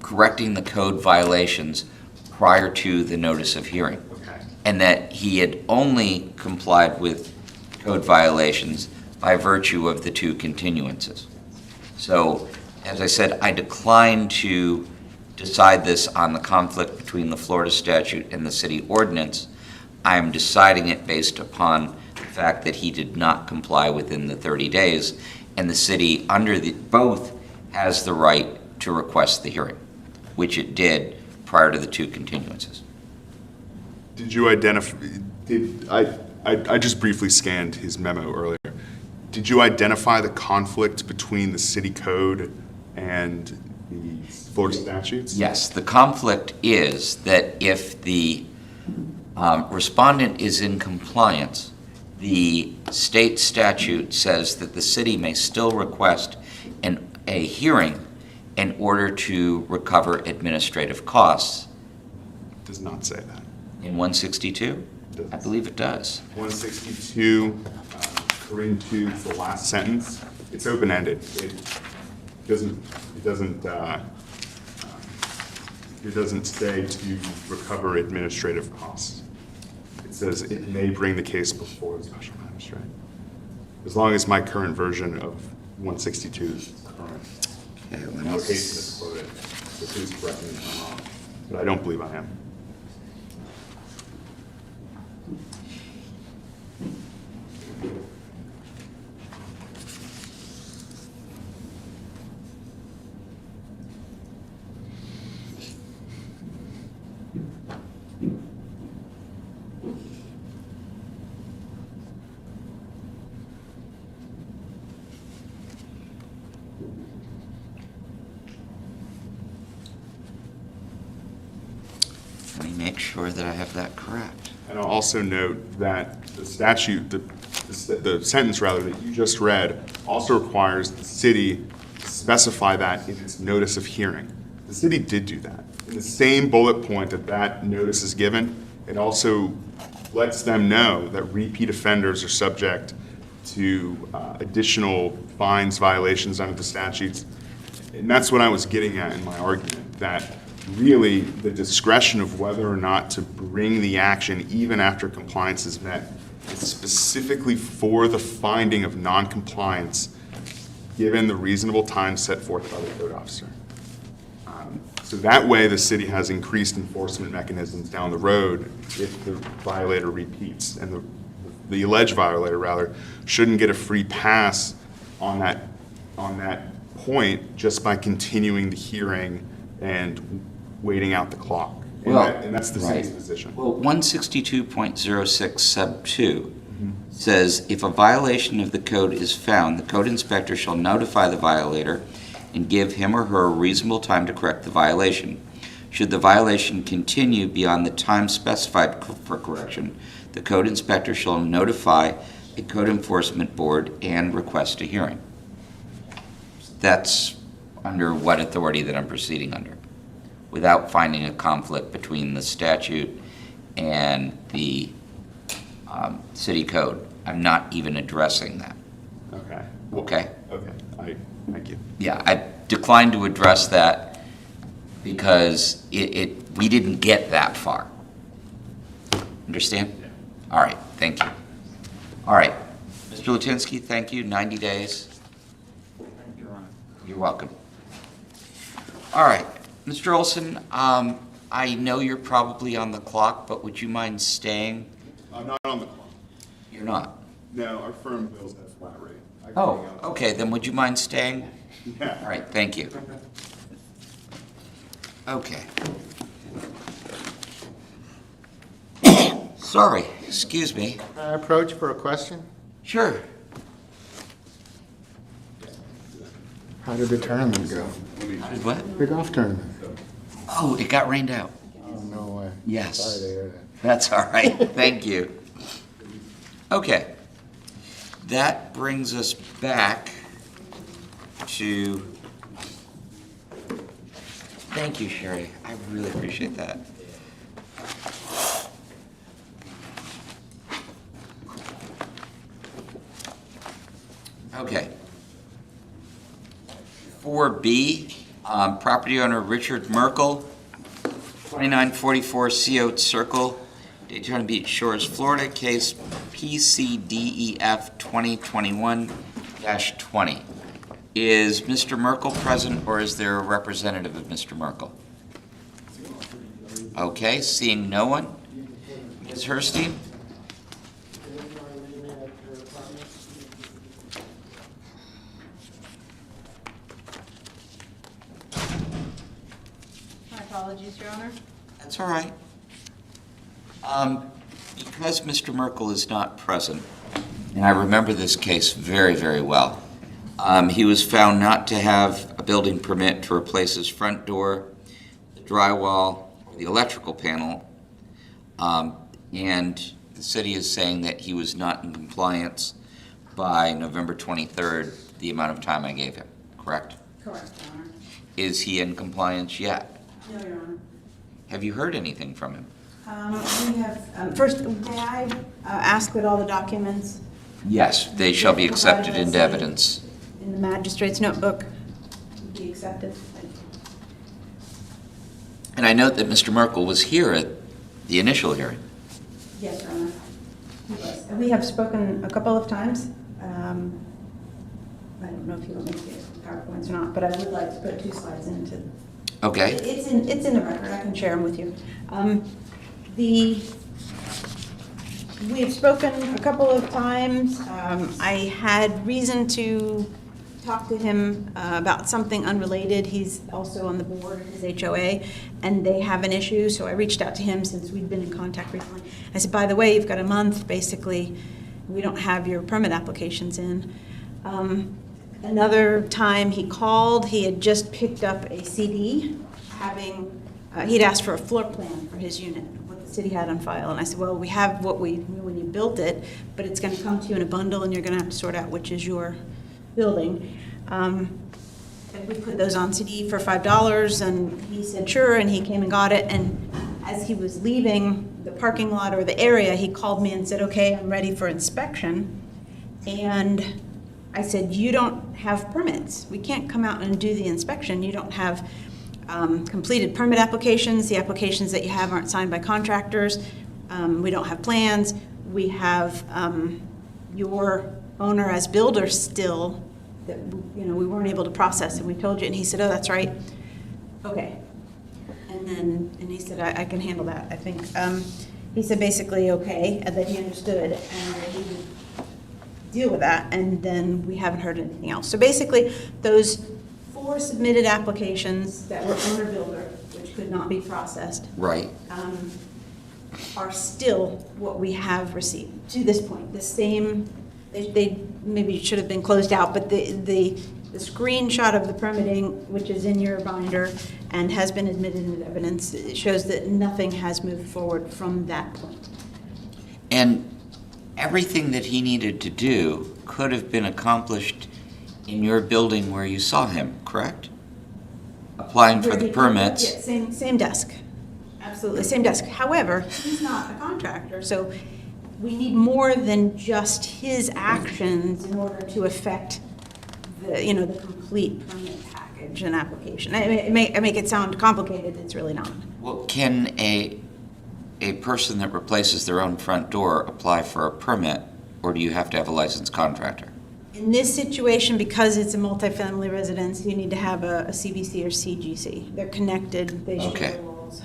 correcting the code violations prior to the notice of hearing. Okay. And that he had only complied with code violations by virtue of the 2 continuances. So, as I said, I declined to decide this on the conflict between the Florida statute and the city ordinance. I am deciding it based upon the fact that he did not comply within the 30 days, and the city, under both, has the right to request the hearing, which it did prior to the 2 continuances. Did you identify, I just briefly scanned his memo earlier. Did you identify the conflict between the city code and the Florida statutes? Yes, the conflict is that if the respondent is in compliance, the state statute says that the city may still request a hearing in order to recover administrative costs. Does not say that. In 162? I believe it does. 162, Corinne 2, the last sentence, it's open-ended. It doesn't say to recover administrative costs. It says it may bring the case before the special magistrate. As long as my current version of 162 is current. Okay, let No me case misquoted, so please correct me if I'm wrong, but I don't believe I am. make sure that I have that correct. And I'll also note that the statute, the sentence rather, that you just read also requires the city to specify that in its notice of hearing. The city did do that. In the same bullet point that notice is given, it also lets them know that repeat offenders are subject to additional fines, violations under the statutes. And that's what I was getting at in my argument, that really the discretion of whether or not to bring the action even after compliance is met is specifically for the finding of noncompliance given the reasonable time set forth by the code officer. So that way the city has increased enforcement mechanisms down the road if the violator repeats. And the alleged violator, rather, shouldn't get a free pass on that point just by continuing the hearing and waiting out the clock. And that's the city's position. Well, 162.06 sub 2 says, if a violation of the code is found, the code inspector shall notify the violator and give him or her a reasonable time to correct the violation. Should the violation continue beyond the time specified for correction, the code inspector shall notify a code enforcement board and request a hearing. That's under what authority that I'm proceeding under, without finding a conflict between the statute and the city code. I'm not even addressing that. Okay. Okay? Okay. Thank you. Yeah, I declined to address that because we didn't get that far. Understand? Yeah. All right, thank you. All right, Mr. Lutinsky, thank you, 90 days. You're welcome. All right, Mr. Olson, I know you're probably on the clock, but would you mind staying? I'm not on the clock. You're not? No, our firm bills at flat rate. Oh, okay, then would you mind staying? Yeah. All right, thank you. Okay. Sorry, excuse me. Can I approach for a question? Sure. How did the tournament go? What? The golf tournament? Oh, it got rained out. Oh, no way. Yes. Sorry to hear that. That's all right, thank you. Okay. That brings us back to, thank you, Sherry. I really appreciate that. Okay. 4B, property owner Richard Merkel, 2944 Sea Circle, Daytona Beach Shores, Florida, case PCDEF 2021-20. Is Mr. Merkel present, or is there a representative of Mr. Merkel? Okay, seeing no one. Ms. Herstein? My apologies, Your Honor. That's all right. Because Mr. Merkel is not present, and I remember this case very, very well, he was found not to have a building permit to replace his front door, the drywall, or the electrical panel, and the city is saying that he was not in compliance by November 23rd, the amount of time I gave him, correct? Correct, Your Honor. Is he in compliance yet? No, Your Honor. Have you heard anything from him? We have, first, may I ask that all the documents Yes, they shall be accepted into evidence. in the magistrate's notebook be accepted? And I note that Mr. Merkel was here at the initial hearing. Yes, Your Honor. Yes. We have spoken a couple of times. I don't know if you want me to get PowerPoints or not, but I would like to put 2 slides into. Okay, It's in the record. I can share them with you. We have spoken a couple of times. I had reason to talk to him about something unrelated. He's also on the board of his HOA, and they have an issue, so I reached out to him since we'd been in contact recently. I said, by the way, you've got a month, basically. We don't have your permit applications in. Another time he called, he had just picked up a CD having, he'd asked for a floor plan for his unit the city had on file. And I said, well, we have what we knew when you built it, but it's going to come to you in a bundle, and you're going to have to sort out which is your building. And we put those on CD for $5, and he said, sure, and he came and got it. And as he was leaving the parking lot or the area, he called me and said, okay, I'm ready for inspection. And I said, you don't have permits. We can't come out and do the inspection. You don't have completed permit applications. The applications that you have aren't signed by contractors. We don't have plans. We have your owner as builder still that, you know, we weren't able to process, and we told you. And he said, oh, that's right. Okay. And he said, I can handle that, I think. He said basically, okay, and that he understood, and that he would deal with that, and then we haven't heard anything else. So basically, those 4 submitted applications that were owner-builder, which could not be processed, Right. are still what we have received to this point. The same, they maybe should have been closed out, but the screenshot of the permitting, which is in your binder and has been admitted into evidence, it shows that nothing has moved forward from that point. And everything that he needed to do could have been accomplished in your building where you saw him, correct? Applying for the permits. Yeah, same desk. Absolutely, same desk. However, he's not a contractor, so we need more than just his actions in order to affect the, you know, the complete permit package and application. I make it sound complicated, it's really not. Well, can a person that replaces their own front door apply for a permit, or do you have to have a licensed contractor? In this situation, because it's a multifamily residence, you need to have a CBC or CGC. They're connected, they share Okay. the walls.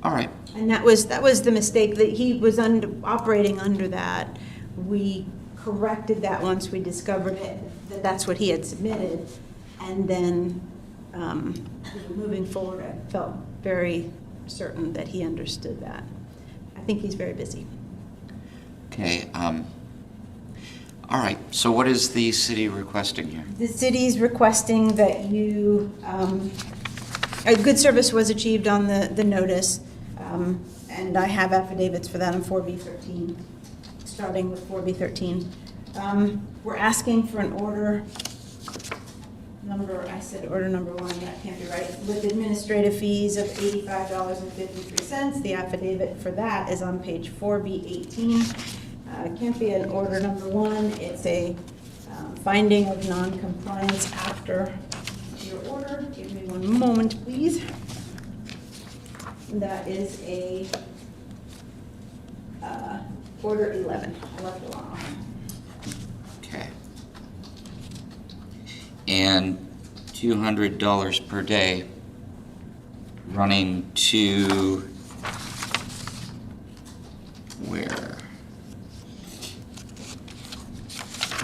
All right. And that was the mistake, that he was operating under that. We corrected that once we discovered it, that that's what he had submitted. And then moving forward, I felt very certain that he understood that. I think he's very busy. Okay. All right. So what is the city requesting here? The city's requesting that you, a good service was achieved on the notice, and I have affidavits for that on 4B13, starting with 4B13. We're asking for an order number, I said order number 1, that can't be right, with administrative fees of $85.53. The affidavit for that is on page 4B18. It can't be an order number 1, it's a finding of non-compliance after your order. Give me one moment, please. That is a order 11. I left it alone. Okay. And $200 per day running to where?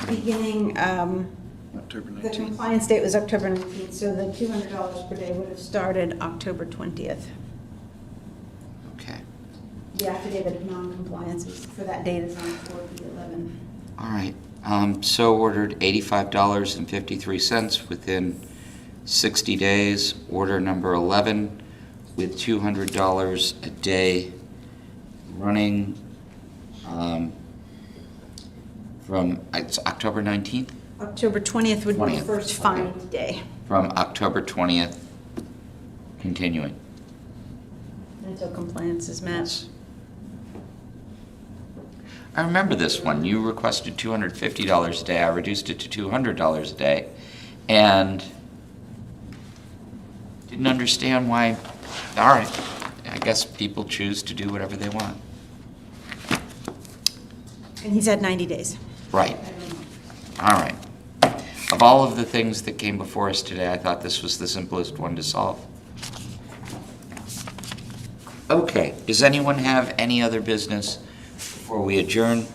Beginning, October the 19th. compliance date was October 19th, so the $200 per day would have started October 20th. Okay. The affidavit of non-compliance is, for that date is on 4B11. All right. So ordered $85.53 within 60 days. Order number 11 with $200 a day running from, it's October 19th? October 20th would be the 20th, first okay. fine day From October 20th, continuing. until compliance is met. Yes. I remember this one. You requested $250 a day. I reduced it to $200 a day. And didn't understand why. All right. I guess people choose to do whatever they want. And he's had 90 days. Right. All right. Of all of the things that came before us today, I thought this was the simplest one to solve. Okay. Does anyone have any other business before we adjourn?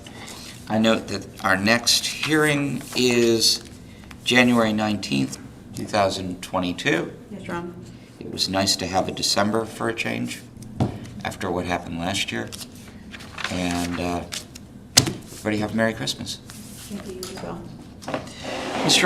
I note that our next hearing is January 19th, 2022. Yes, Ron? It was nice to have a December for a change after what happened last year. And everybody have a Merry Christmas. Thank you as well. Mr.